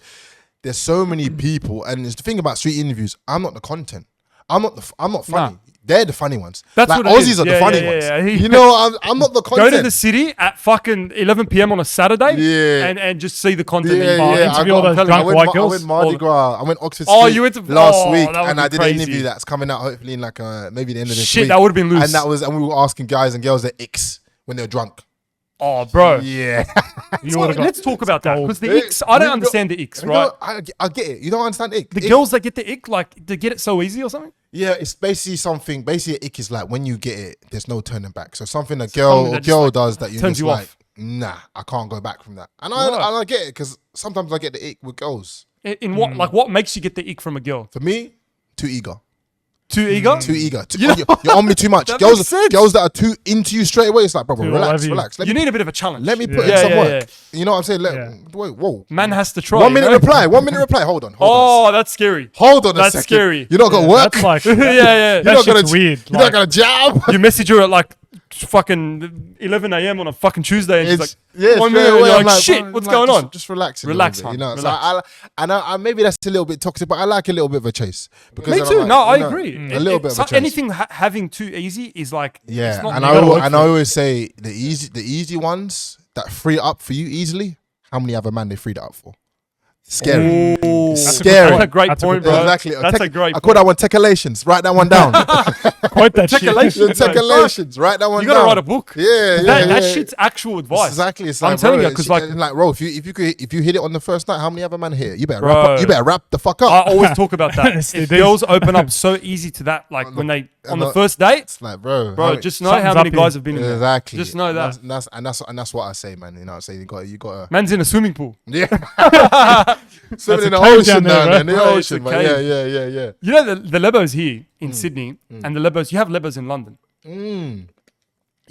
there's so many people, and it's the thing about street interviews. I'm not the content. I'm not funny. Nah. They're the funny ones. That's like what it Aussies is. are the Yeah, funny yeah, ones. yeah. You know, I'm not the Go content. to the city at fucking 11 p.m. on a Saturday Yeah. and just see the content. Yeah, that you yeah. interview all those I drunk went, white I girls. went Mardi Gras. I went Oxford Oh, Street you went to- last oh, week, that would and be I did crazy. an interview that's coming out hopefully in like maybe the end of this Shit, week. that would've been loose. And we were asking guys and girls their icks when they're drunk. Oh, bro. Yeah. You would've got- Let's talk about that gold. because the icks, I don't understand the icks, You right? know, I get it. You don't understand ick. The Ick- girls that get the ick, like, they get it so easy or something? Yeah, it's basically something. Basically, ick is like when you get it, there's no turning back. So something a something girl that just, like, does that you turns just you like, off. nah, I can't go back from that. And Right. I get it because sometimes I get the ick with girls. In what, like, what makes you get the ick from a girl? For me, too eager. Too eager? Too eager. You know- You're on me too much. That Girls makes sense. that are too into you straight away. It's like, brother, Too relax, love you. relax. You need a bit of a challenge. Let me put Yeah. in some Yeah, work. yeah. You know what I'm saying? Yeah. Wait, whoa. Man has to try. 1 minute you know? reply. 1 minute reply. Hold on. Oh, that's scary. Hold on a That's second. scary. You're not gonna work. That's like yeah, yeah. You're that not shit's gonna weird. You're not gonna jab. You message her at like fucking 11 a.m. on a fucking Tuesday, and she's like, Yeah, 1 straight minute, away, you're I'm like, shit, bro, what's like, going just- on? Just relax. Relax, a man, little bit, you relax. know. So I maybe that's a little bit toxic, but I like a little bit of a chase. Because Me then I'm too. like, No, I you know, agree. A little bit of a chase. anything having too easy is like, Yeah, it's not and you I gotta work always, for it. always say the easy ones that free it up for you easily. How many other man they freed it up for? Scary. Ooh. It's That's a good scary. That's a great That's a point, good bro. point. Exactly. That's a great I call that one techalations. Write that one down. quite that shit. Techalations. Techalations. Write that one You down. gotta write a book. Yeah, That shit's actual advice. Exactly. It's I'm like, telling bro, you, 'cause it's like- bro, if you hit it on the first night, how many other man hit it? You better Bro. wrap up. You better wrap the fuck I up. always talk about that. Yes, If they do. girls open up so easy to that, like when they on the the- first date, It's like, bro, bro, how- just know something's how many up here. guys have been in there. exactly. Just know that. That's what I say, man. You know what I'm saying? You got to Man's in a swimming pool. yeah. Swimming in a the cave ocean down there, down bro. in the Bro, it's a ocean, man. cave. Yeah. You know the Lebos here in Sydney and the Lebos. You have Lebos in London. Mm.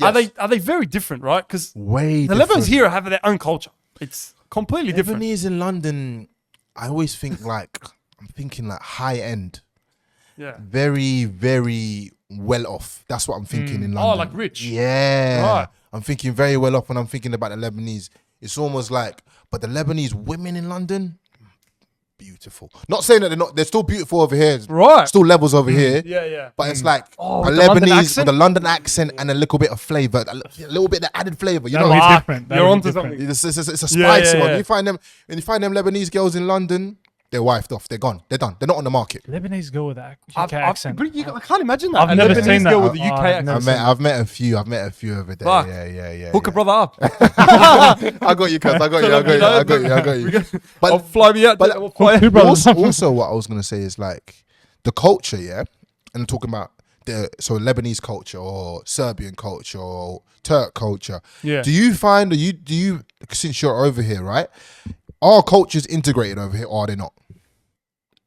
Are Yes. they very different, right? Because Way the different. Lebos here have their own culture. It's completely different. Lebanese in London, I always think like I'm thinking like high end, Yeah. very very well off. That's what I'm thinking in Oh, London. like rich. Yeah, Right. I'm thinking very well off when I'm thinking about the Lebanese. It's almost like, but the Lebanese women in London, beautiful. Not saying that they're still beautiful over here. Right. Still levels over here. Yeah, yeah. But it's like Oh, a with the London Lebanese accent? with a London accent and a little bit of flavor, a little bit of added flavor. You That'll know, be Ah, different. you're That'll be onto different. something. it's a Yeah, spicy yeah, one. yeah. When you find them Lebanese girls in London, they're wifed off. They're gone. They're done. They're not on the market. Lebanese girl with that UK accent. But I can't imagine that. I've A never Lebanese seen that. girl with a Oh, UK I've accent. never I've met a few. I've met a few over there. Fuck. Yeah. Hook a brother up. I got you, cuz. I got you. I'll fly me out. but- I'll fly Two brothers. Also, what I was gonna say is like the culture, yeah, and I'm talking about Lebanese culture or Serbian culture or Turk culture. Yeah. Do you find do you since you're over here, right? Are cultures integrated over here or are they not?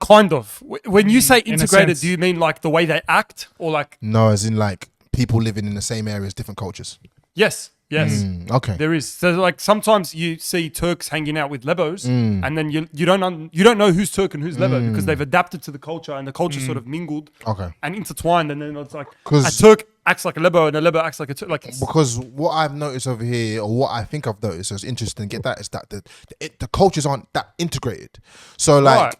Kind of. When you say In a integrated, sense. do you mean like the way they act or like? No, as in like people living in the same areas, different cultures. Yes. Okay. There is. So like sometimes you see Turks hanging out with Lebos, Mm. and then you don't know who's Turk and who's Lebo because they've adapted to the culture and the culture sort of mingled Okay. and intertwined, and then it's like a 'Cause- Turk acts like a Lebo and a Lebo acts like a Turk. Like it's, Because what I've noticed over here, or what I think I've noticed, so it's interesting to get that, is that the cultures aren't that integrated. So like Right.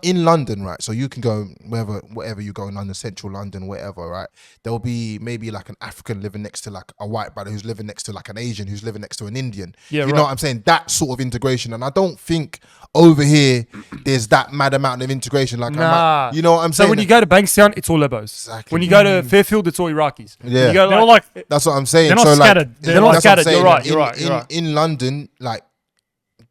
in London, right? So you can go wherever you go in London, central London, wherever, right? There'll be maybe like an African living next to like a white brother who's living next to like an Asian who's living next to an Indian. Yeah, you right. know what I'm saying? That sort of integration, and I don't think over here there's that mad amount of integration. Like, Nah. you know what I'm so saying? when you go to Bankstown, it's all Lebos. Exactly. When you go to Fairfield, it's all Iraqis. When Yeah. you go They're all like, like That's what I'm saying. They're not so scattered. Like, They're not that's what I'm scattered. saying. You're right, In, you're right, you're right. In London, like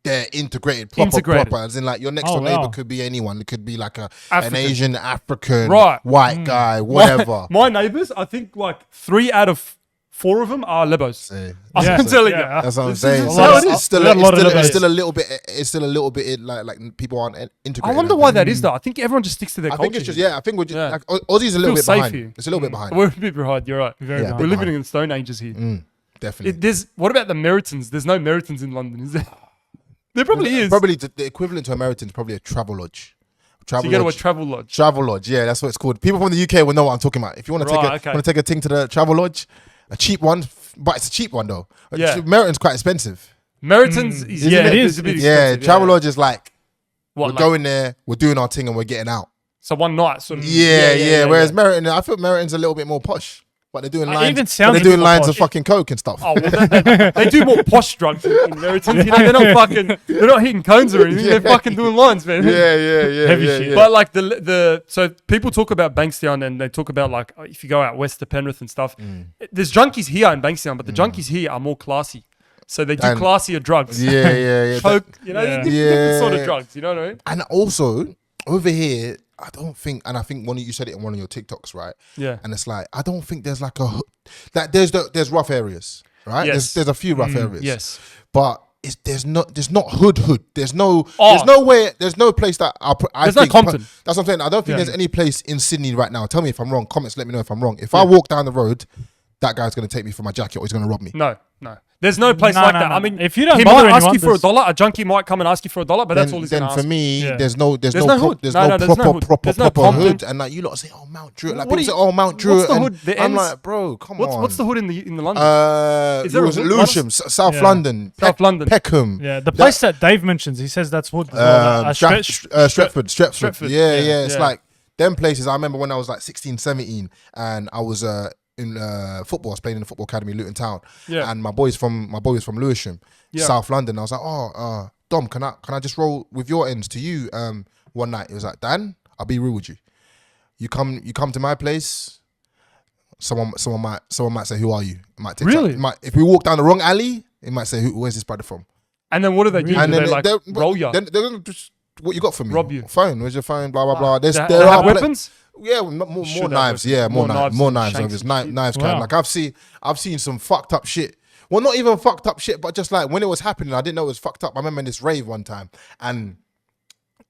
they're integrated, Integrated. proper. As in, like your next Oh, door neighbor wow. could be anyone. It could be like an African. Asian, African, Right. white guy, whatever. my neighbors, I think like 3 out of 4 of them are Lebos. I'm Yeah. telling you. Yeah. That's what I'm This saying. is So how it's, it is. it's still, We have a lot of it's Lebanese. still a little bit. It's still a little bit like people aren't integrated. I wonder why that is though. I think everyone just sticks to their I culture. think it's just I think we're just Yeah. like Aussie's a little Feels bit safe behind. here. It's a little bit behind. We're a bit behind. You're right. very Yeah, nice. We're bit living in stone ages here. Definitely. There's what about the Meritons? There's no Meritons in London, is there? There probably is. Probably the equivalent to American is probably a travel lodge. So you go to a travel lodge. Travel lodge, yeah, that's what it's called. People from the UK will know what I'm talking about. If you want to Right, okay. want to take a thing to the travel lodge, a cheap one, but it's a cheap one though. Yeah. Meriton's quite expensive. Meritons is Isn't yeah, it? it's a bit Yeah, expensive, travel lodge is like What, we're like- going there, we're doing our thing, and we're getting out. So one night sort of. Yeah. Whereas Meriton, I feel Meriton's a little bit more posh, but they're doing It lines. even but sounds they're a doing bit more lines of posh. fucking coke and stuff. Oh, well, they do more posh drugs in Meritons. You know, they're not fucking. They're not hitting cones or anything. They're fucking doing lines, man. yeah, Heavy shit. But like so people talk about Bankstown and they talk about like if you go out west to Penrith and stuff, there's junkies here in Bankstown, but the junkies here are more classy. So they do And- classier drugs. yeah. Coke, you know, Yeah. different sort of Yeah. drugs. You know what I mean? And also over here, I don't think, and I think you said it in one of your TikToks, right? Yeah. And it's like I don't think there's like there's rough areas, right? Yes. There's a few rough areas. Yes. But there's not hood. There's no Oh. there's no place that I There's no think, Compton. That's what I'm saying. I don't think Yeah. there's any place in Sydney right now. Tell me if I'm wrong. Comments, let me know if I'm wrong. If I walk down the road, that guy's gonna take me for my jacket or he's gonna rob me. No. There's no place No, like no, that. no. I mean, If you don't he bother might ask anyone, you for there's- $1. A junkie might come and ask you for $1, but that's all he's Then going to ask. for me, Yeah. there's no There's no hood. there's No, no there's no proper hood. There's no proper Compton. hood, and like you lot say, oh Mount Druitt, like What people do say, you- oh Mount what's Druitt, the and hood? The I'm ends? like, bro, come on. What's the hood in the London? Is there a was it hood? Lewisham, South Yeah. London, South London. Peckham, Yeah, the place that Dave mentions, he says that's wood. As well. Stretford. Stretford. Yeah, Yeah, it's yeah. like them places. I remember when I was like 16, 17, and I was in football. I was playing in the football academy, Luton Town. Yeah. And my boy was from Lewisham, Yeah. South London. I was like, Dom, can I just roll with your ends to you? One night, it was like, Dan, I'll be real with you. You come to my place. Someone might say, who are you? It might take Really? if we walk down the wrong alley, it might say, where's this brother from? And then what do they do? And Do then they like roll you? Then they're gonna just, what you got for me? Rob you. Phone? Where's your phone? Blah blah blah. They There have are weapons? Yeah, more Should have knives. weapons. Yeah, more More more knives knives. and There's shanks and knives. shit. Kind Wow. like I've seen some fucked up shit. Well, not even fucked up shit, but just like when it was happening, I didn't know it was fucked up. I remember in this rave one time, and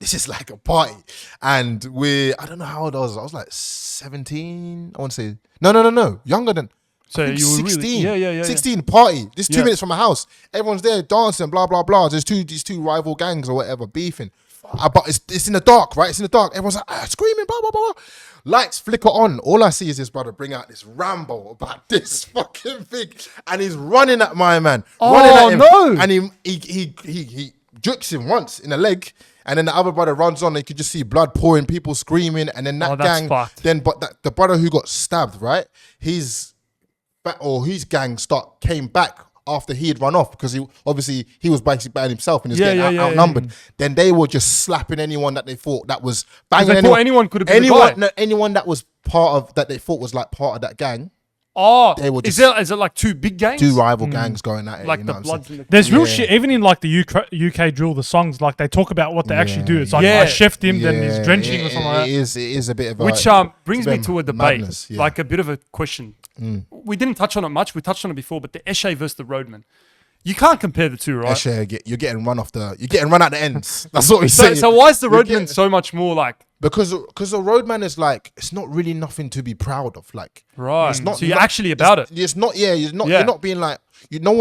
this is like a party, and I don't know how old I was. I was like 17. I want to say no, younger than. So I think you were really- 16. yeah. 16 party. This 2 Yeah. minutes from my house. Everyone's there dancing, blah blah blah. There's these two rival gangs or whatever beefing. But it's in the dark, right? It's in the dark. Everyone's like screaming, blah blah blah. Lights flicker on. All I see is this brother bring out this Rambo about this fucking thing, and he's running at my man. Running at him. no. And he jukes him once in the leg. And then the other brother runs on, and you could just see blood pouring, people screaming, and then that that's gang. fucked. The brother who got stabbed, right? His gang came back after he had run off because he was basically by himself and he was getting outnumbered. Then they were just slapping anyone that they thought that was banging. They thought anyone could have been the guy. anyone that was part of that they thought was like part of that gang. Oh, They were is just- it like two big gangs? Two rival gangs going at it. Like you know the what I'm saying? Bloods and the... There's real Yeah. shit, even in like the UK drill, the songs, like they talk about what they actually do. It's like, Yeah. I chefed him, then he's drenching or something like that. It is a bit of a Which brings it's me bit to a of debate, madness, yeah. like a bit of a question. We didn't touch on it much. We touched on it before, but the Eshays versus the Roadmen. You can't compare the two, right? you're getting run out the ends. That's what we say. So why is the You're Roadmen getting- so much more like... Because the Roadman is like, it's not really nothing to be proud of. Like, Right. it's not, So you're actually about it. It's not. Yeah, you're not. Yeah. You're not being like. No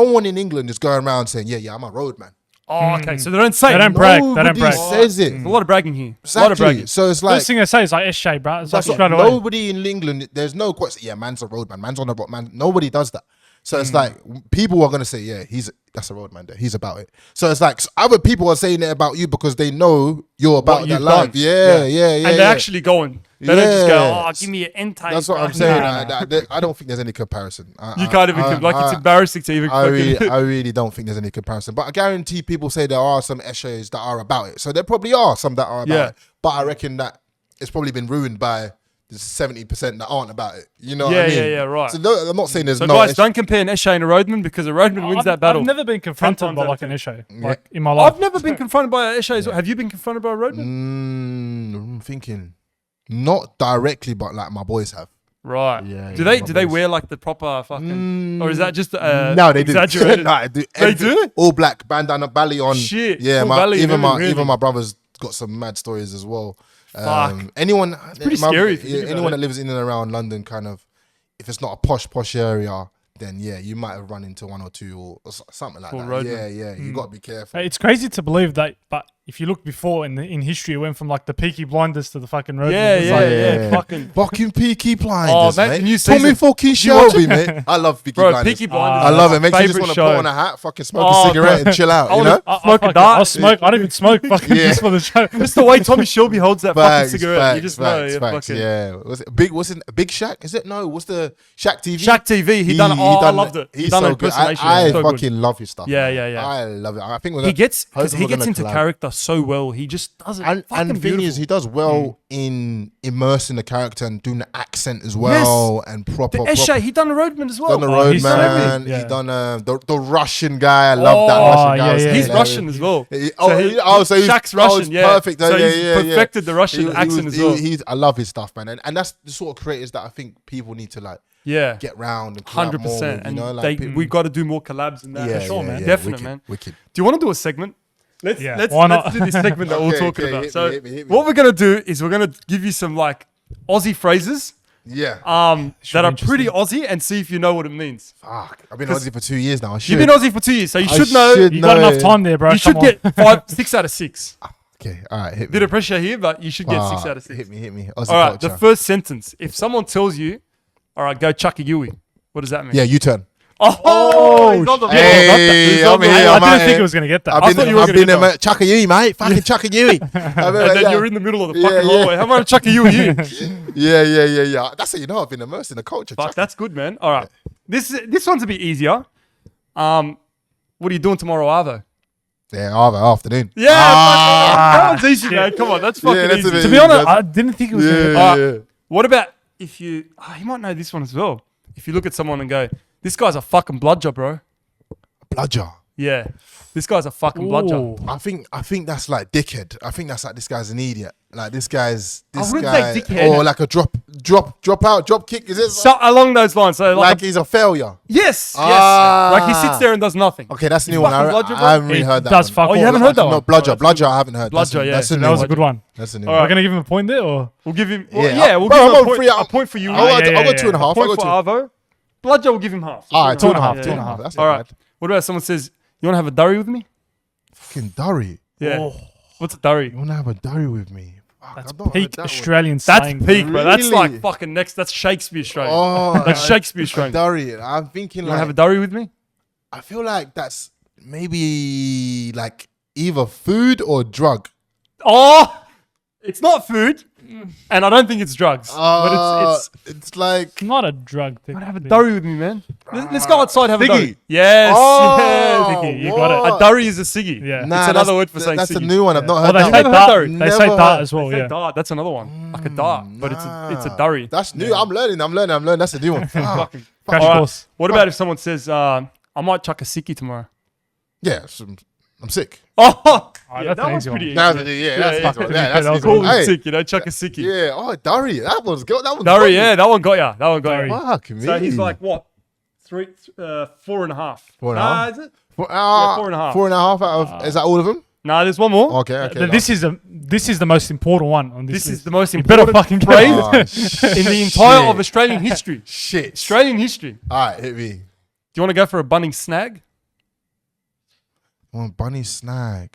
one in England is going around saying, yeah, I'm a Roadman. Oh, okay. So they don't say They it. don't brag. They don't Nobody brag. says it. There's a lot of bragging here. A lot of Exactly. bragging. So it's like. First thing they say is like Eshay, bro. It's like That's what, straight away. nobody in England, there's no question. Yeah, man's a roadman. Man's on the road, man. Nobody does that. So it's like people are gonna say, yeah, that's a roadman there. He's about it. So it's like other people are saying it about you because they know you're about that you've life. done. Yeah. And they're actually going. They don't just go, oh, give me an end time. That's what I'm saying. I don't think there's any comparison. You can't even, it's embarrassing to even fucking... I really don't think there's any comparison. But I guarantee people say there are some Eshays that are about it. So there probably are some that are about it. But I reckon that it's probably been ruined by the 70% that aren't about it. You know what I mean? Yeah, right. So no, I'm not saying there's So no... guys, don't compare an Eshay and a Roadman because a Roadman wins that battle. I've never been confronted Sometimes by I like an think- Eshay, like in my life. I've never been confronted by an Eshay. Have you been confronted by a Roadman? I'm thinking... Not directly, but like my boys have. Right. Yeah, do yeah, they my do they boys. wear like the proper fucking... Or is that just No, they do. exaggerated? No, they do. They do? All black, bandana, belly on. Shit, Yeah, full my, belly and even my everything, even really? my brother's got some mad stories as well. Fuck. Anyone, pretty scary if you think about anyone it. that lives in and around London, kind of, if it's not a posh area, then yeah, you might have run into one or two or something like Full that. roadman. Yeah, you got to be careful. It's crazy to believe that, but if you look before in history, it went from like the Peaky Blinders to the fucking Roadmen. It's like, Fucking... Fucking Peaky Blinders, Oh, man, mate. the new Tommy season. fucking Shelby, mate. I love Peaky Bro, Blinders. Peaky Blinders. I love is it. my Makes you just favourite want to show. put on a hat, fucking smoke Oh, a cigarette, bro. and chill out. I You wanna- know? Smoke a I'll dart. smoke. I don't even smoke fucking Yeah. just for the show. Just the way Tommy Shelby holds that fucking cigarette. You Facts, just know. Yeah, facts, fucking... yeah. Was it Big? What's it? Big Shaq? Is it? No. What's the Shaq TV? Shaq TV. He done. I loved it. He He's done so an good. impersonation. I So good. fucking love his stuff. Yeah, man. yeah, yeah. I love it. I think He gets hopefully he we're gets gonna into collab. character so well. He just does it And fucking the thing beautiful. is, he does well in immersing the character and doing the accent as well, and proper. Eshay, he done the Roadman as well. Done the he's done Roadman. everything. He done the Russian guy. I love that Oh, Russian guy. yeah, was yeah, He's yeah. Russian as well. So he's Shaq's Russian, yeah. perfect. So he's yeah. perfected the Russian accent as well. I love his stuff, man, and that's the sort of creators that I think people need to like Yeah, get round and collab 100%. more with, And you know, like we got to do more collabs and that. yeah, For sure, yeah, man. yeah, Definite, wicked, man. Wicked. Do you want to do a segment? Let's Why not? let's do this segment that we're Okay, talking okay, about. hit So me, hit me. what we're gonna do is we're gonna give you some like Aussie phrases Yeah. that are pretty Aussie and see if you know what it means. Fuck. I've been Aussie for 2 years now. I should. You've been Aussie for 2 years, so you I should know. should You got know. enough time there, bro. You should Come on. get 6 out of 6. Okay. All right. Hit me. Bit of pressure here, but you should get 6 Fuck, out of 6. Hit me. Aussie All right, culture. the first sentence. If someone tells you, all right, go chuck a Yui, what does that mean? Yeah, U-turn. Oh, he's on the Hey, He's on I'm the- here, I I'm didn't out think here. he was going to get that. I've I been, thought you were I've gonna been get in Chuck a Yui, mate. Fucking Chuck a Yui. And then you're in the middle of the fucking hallway. How about I chuck a Yui? Yeah. That's how you know I've been immersed in the culture. Fuck, Chuck. that's good, man. All right, this one's a bit easier. What are you doing tomorrow, Arvo? Yeah, afternoon. Yeah, that one's easy, man. Come on, that's fucking that's a easy. bit To be honest, I didn't think it was going to get that. Yeah. What about if you? You might know this one as well. If you look at someone and go, "This guy's a fucking bludger, bro." Bludger. Yeah, this guy's a fucking bludger. Ooh. I think that's like dickhead. I think that's like this guy's an idiot. Like this wouldn't guy, say dickhead. or like a drop kick. Is it So along those lines, so like he's a failure? yes, Ah. like he sits there and does nothing. Okay, that's the You new one. fucking I bludger, bro? haven't really He heard that. does one. fuck Oh, you all. haven't heard that one? No, bludger. I haven't heard. Bludger, yeah. That's a new That was a one. good one. That's a new All one. We're going to give him a point there, or? We'll give him. Yeah. Yeah, we'll Bro, give I'm him on a point, three out. a point for you. I'll yeah, go yeah, 2.5. I'll Point go for 2. Arvo. Bludger will give him half. All right, 2.5. Yeah. 2.5. That's All not right. bad. What about someone says, "You want to have a durry with me?" Fucking Durry. Yeah. Oh. What's a durry? You want to have a Durry with me? Fuck, That's I've not heard peak that one. Australian That's slang. peak, bro. That's Really? like fucking next. That's Shakespeare Australian. Oh, That's Shakespeare Australian. Durry. I'm thinking You want to like have a durry with me? I feel like that's maybe like either food or drug. Oh, it's not food, and I don't think it's drugs. But it's like It's not a drug thing. want to have a durry with me, man. Let's go outside have a Ciggy. durry. Yes, Oh, yes. Ciggy, you got it. what? A durry is a ciggy. Yeah. It's Nah, another that's- word for saying that's a ciggy. new one. I've not Oh, heard they that say Never one. heard dart. durry. They say Never dart heard. as well, Say yeah. dart. That's another one, like a dart, but it's a durry. That's new. I'm learning. That's a new one. Fuck. Fucking- Crash All right. course. What about if someone says, "I might chuck a sickie tomorrow"? Yeah, I'm sick. Oh, that's that an one's easy one. pretty easy. That's Yeah, that's yeah, easy one. yeah. Yeah, that's That was easy Call one. it Hey, sick, chuck a sickie. yeah. Oh, Durry. That one's good. That one's Durry, good. yeah, that one got ya. That one got Durry. ya. Fuck me. So he's like what? 4.5. Four and a Nah, half? is it? 4.5. 4.5 out of. Is that all of them? Nah, there's one more. Okay. This is the most important one on this This is list. the most You better important fucking get phrase it. in the entire shit. of Australian history. Shit. Australian history. Do All right, hit me. you want to go for a bunning snag? Oh, bunny snag.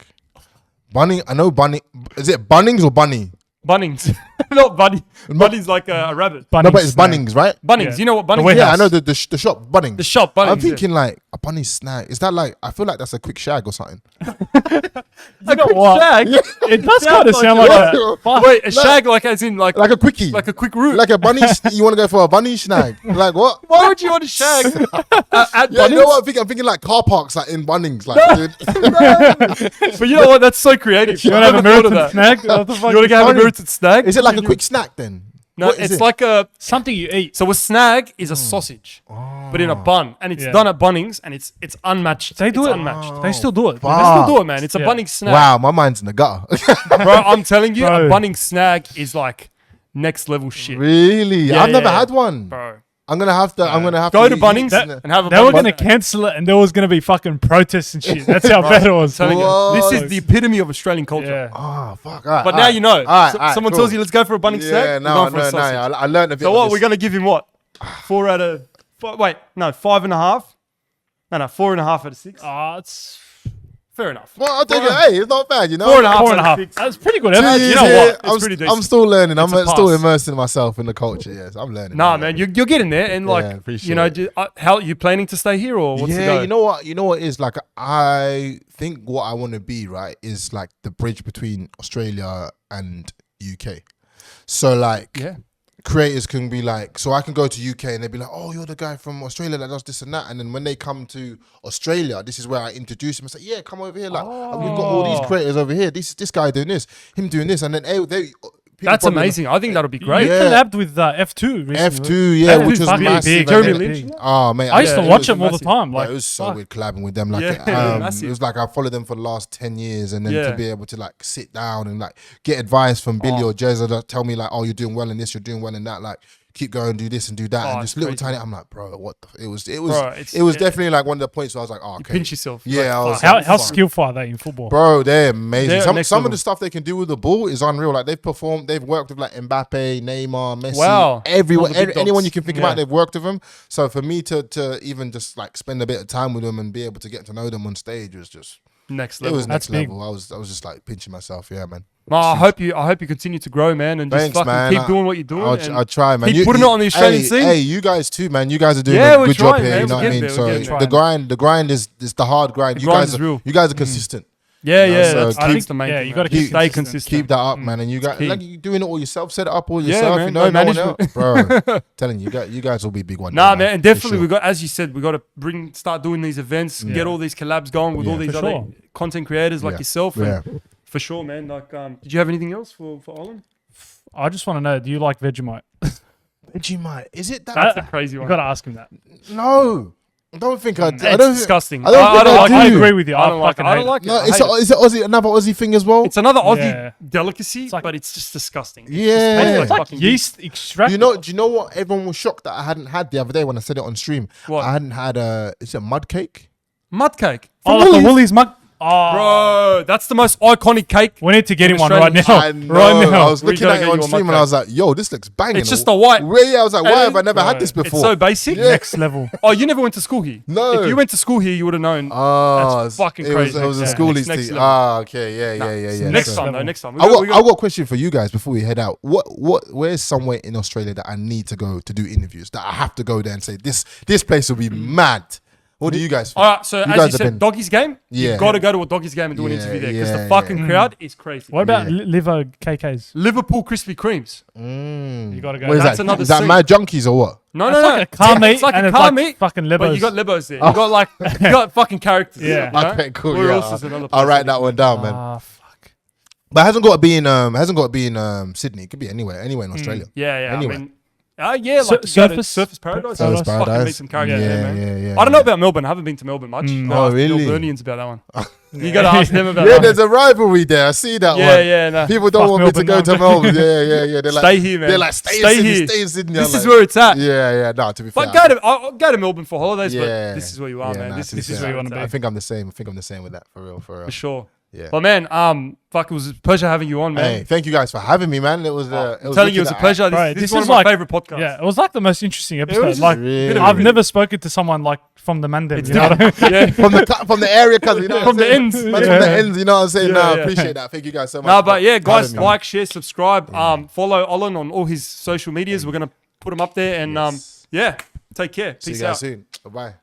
Bunny. I know bunny. Is it Bunnings or bunny? Bunnings. Not bunny. Bunnings like a rabbit. No, but it's Bunnings, right? Bunnings. Yeah. You know what Bunnings warehouse. is? Yeah, I know the shop Bunnings. The shop, Bunnings. I'm thinking like a bunny snag. Is that like? I feel like that's a quick shag or something. you know what? Shag? It does Sounds kind of like sound it. like that. Fuck. Wait, a shag like as in like Like a quickie. like a quick route. Like a bunny. You want to go for a bunny snag? Like what? Why would you want a shag at Yeah, Bunnings? you know what I'm thinking? I'm thinking like car parks, like in Bunnings, like dude. But you know what? That's so creative. You want to have a Never thought of Milton that. snag? What the fuck You want to have a funny. Milton snag? Is it like a quick snack then? No, What is it's it? like a. Something you eat. So a snag is a sausage, but in a bun, and it's Yeah. done at Bunnings, and it's unmatched. They do it's it. unmatched. They still do it. Fuck. They still do it, man. It's a Yeah. Bunnings snag, Wow, my mind's in the gutter. bro. I'm telling you, Bro. a Bunnings snag is like next level shit, Really? Yeah, I've never yeah. had one. bro. I'm gonna have to. I'm gonna have Go to to Bunnings eat- and have a. They were Bunnings going to snag. cancel it and there was going to be fucking protests and shit. That's how bad it was. Telling you, What? this is the epitome of Australian culture. Yeah. Oh fuck! All right, But all now right. you know. All right, So- all right, someone cool. tells you, let's go for a Bunnings Yeah, snack. we're no, going for a no. sausage. I learned a bit. So of what? this. We're gonna give him what? 4 out of. Wait, no, 5.5. No, 4.5 out of 6. It's Fair enough. Well, I'll take it. Hey, it's not bad, you know. 4.5. 4.5. 6. That's pretty good. 2 effort. years You know here, what? It's pretty decent. I'm still learning. I'm It's a still pass. immersing myself in the culture. Yes, I'm learning. Nah, I'm man, learning. you're getting there, and like, appreciate you know, it. how you planning to stay here or what's the Yeah, go? you know what it is like. I think what I want to be right is like the bridge between Australia and UK. So like, Yeah. creators can be like, so I can go to UK and they'd be like, oh, you're the guy from Australia that does this and that. And then when they come to Australia, this is where I introduce them and say, yeah, come over here. Like, we've got all these creators over here. This guy doing this, him doing this. And then they That's amazing. I think that'll be great. You collabed with F2 recently. F2, yeah, F2 which was fucking massive. big. Jeremy And then- Lynch. Oh, mate. I used to it watch was them all the massive. time. Yeah, Like, it was so fuck. weird collabing with them. Like, Yeah, it massive. was like I followed them for the last 10 years, and then Yeah. to be able to like sit down and like get advice from Billy or Jezza that tell me like, oh, you're doing well in this, you're doing well in that. Like, keep going, do this and do that, Oh, and it's just little crazy. tiny. I'm like, bro, what? It was Bro, it's- definitely like one of the points where I was like, oh, okay. Pinch yourself. Yeah, I was How like, fuck. skillful are they in football? Bro, they're amazing. They're Some next of level. the stuff they can do with the ball is unreal. Like they've worked with like Mbappe, Neymar, Messi, Wow. everyone, All the big anyone dogs. you can think Yeah. about, they've worked with them. So for me to even just like spend a bit of time with them and be able to get to know them on stage was just Next it level. was next That's big. level. I was just like pinching myself. Yeah, man. No, I hope you continue to grow, man, and Thanks, just fucking man. keep doing what you're doing. and I'll try, man. Keep putting it on the Australian hey, scene. Hey, you guys too, man. You guys are doing Yeah, a we're good job trying, here. man. You know We're what I getting mean? there, we're So getting there. the grind is the hard grind. You grind guys is real. You guys are consistent. Yeah, You know, yeah, so that's, I keep- think the main yeah, thing, you man. gotta keep stay consistent. consistent. Keep that up, man. And you got key. like you doing it all yourself. Set it up all Yeah, yourself. man. You know, No no one else, management. bro. Telling you, you guys will be big one. Nah, day, man, and for definitely sure. we got, as you said, we got to start doing these events, get all these collabs going with all these for other sure. content creators like Yeah. yourself. Yeah. And for sure, man. Like, did you have anything else for Olan? I just want to know, do you like Vegemite? Vegemite, is it that? That's a crazy You one. got to ask him that. No, I don't think I do. I It's don't. disgusting. I don't think I like do. I it. agree with you. I don't I like it. fucking I don't hate like it. No, I hate it. is it Aussie? Another Aussie thing as well. It's another Aussie Yeah. delicacy, like- but it's just disgusting. Yeah. It's fucking Yeast extract. Do you know what? Everyone was shocked that I hadn't had the other day when I said it on stream. What? I hadn't had is it mud cake? mud cake. Oh, like the Woolies mug. Oh, Bro, that's the most iconic cake. we need to get him one right now. I know. Right now. I was We looking gotta at it get on you a stream mud and I was like, "Yo, this looks banging." It's just a white. Yeah, I was like, "Why have I never Bro, had this It's before?" so basic. Yeah. Next level. Oh, you never went to school here? No. If you went to school here, you would have known. Oh, That's fucking It crazy. was a Yeah. schoolies Next thing. level. Ah, okay, yeah. Next So- time, though. level. Next time. I got a question for you guys before we head out. Where's somewhere in Australia that I need to go to do interviews? That I have to go there and say this place will be mad. What do you guys think? All right, so You as guys you have said, been- Doggy's game. Yeah. You've got to go to a Doggy's game and do an Yeah, interview there because yeah, the fucking yeah. crowd is crazy. What about Yeah. liver KKs? Liverpool Krispy Kremes. You got to go. What is That's that? another Is that scene. Mad Junkies or what? No, It's no, like no. a car meat It's like and a it's car like meat. fucking But Lebos. you got Lebos there. You got like you got fucking characters. Yeah. You know? Okay, cool. Where yeah. else is another I'll place write that one down, man. Ah, fuck. But it hasn't got to be in Sydney. It could be anywhere in Australia. Yeah, yeah. Anyway. I mean, yeah, like you go to Surface Paradise. Surface Just fucking Paradise. meet some characters Yeah, there, man. yeah. I don't know about Melbourne. I haven't been to Melbourne much. You gotta Oh, ask really? Melburnians about that one. You got to ask them about Yeah, that one. there's a rivalry there. I see that Yeah, one. yeah, no. People don't Fuck want me to Melbourne, go to Melbourne. Yeah. They're like, Stay here, man. They're like, stay Stay in Sydney, here. stay in Sydney. This I'm is like, where it's at. Yeah. No, to be fair. But I'll go to Melbourne for holidays, Yeah. but this is where you are, man. nah, This to be is fair, where you want to be. I think I'm the same. With that, for real. For sure. Yeah. But man, fuck, it was a pleasure having you on, man. Hey, thank you guys for having me, man. It was. I'm telling you, it was a pleasure. Bro, This this is one is of my like- favorite podcasts. Yeah, it was like the most interesting was episode. just Like, really- I've never spoken to someone like from the Mandem. It's You know what I mean? yeah. from the area, cause you know From what I'm the saying? ends. Man, Yeah. from the ends. You know what I'm saying? Yeah, Nah, I yeah. appreciate that. Thank you guys so much. No, but yeah, guys, having me. like, share, subscribe, follow Olan on all his social medias. We're gonna put them up there, and Yes. yeah, take care. See Peace you guys out. soon. Bye bye.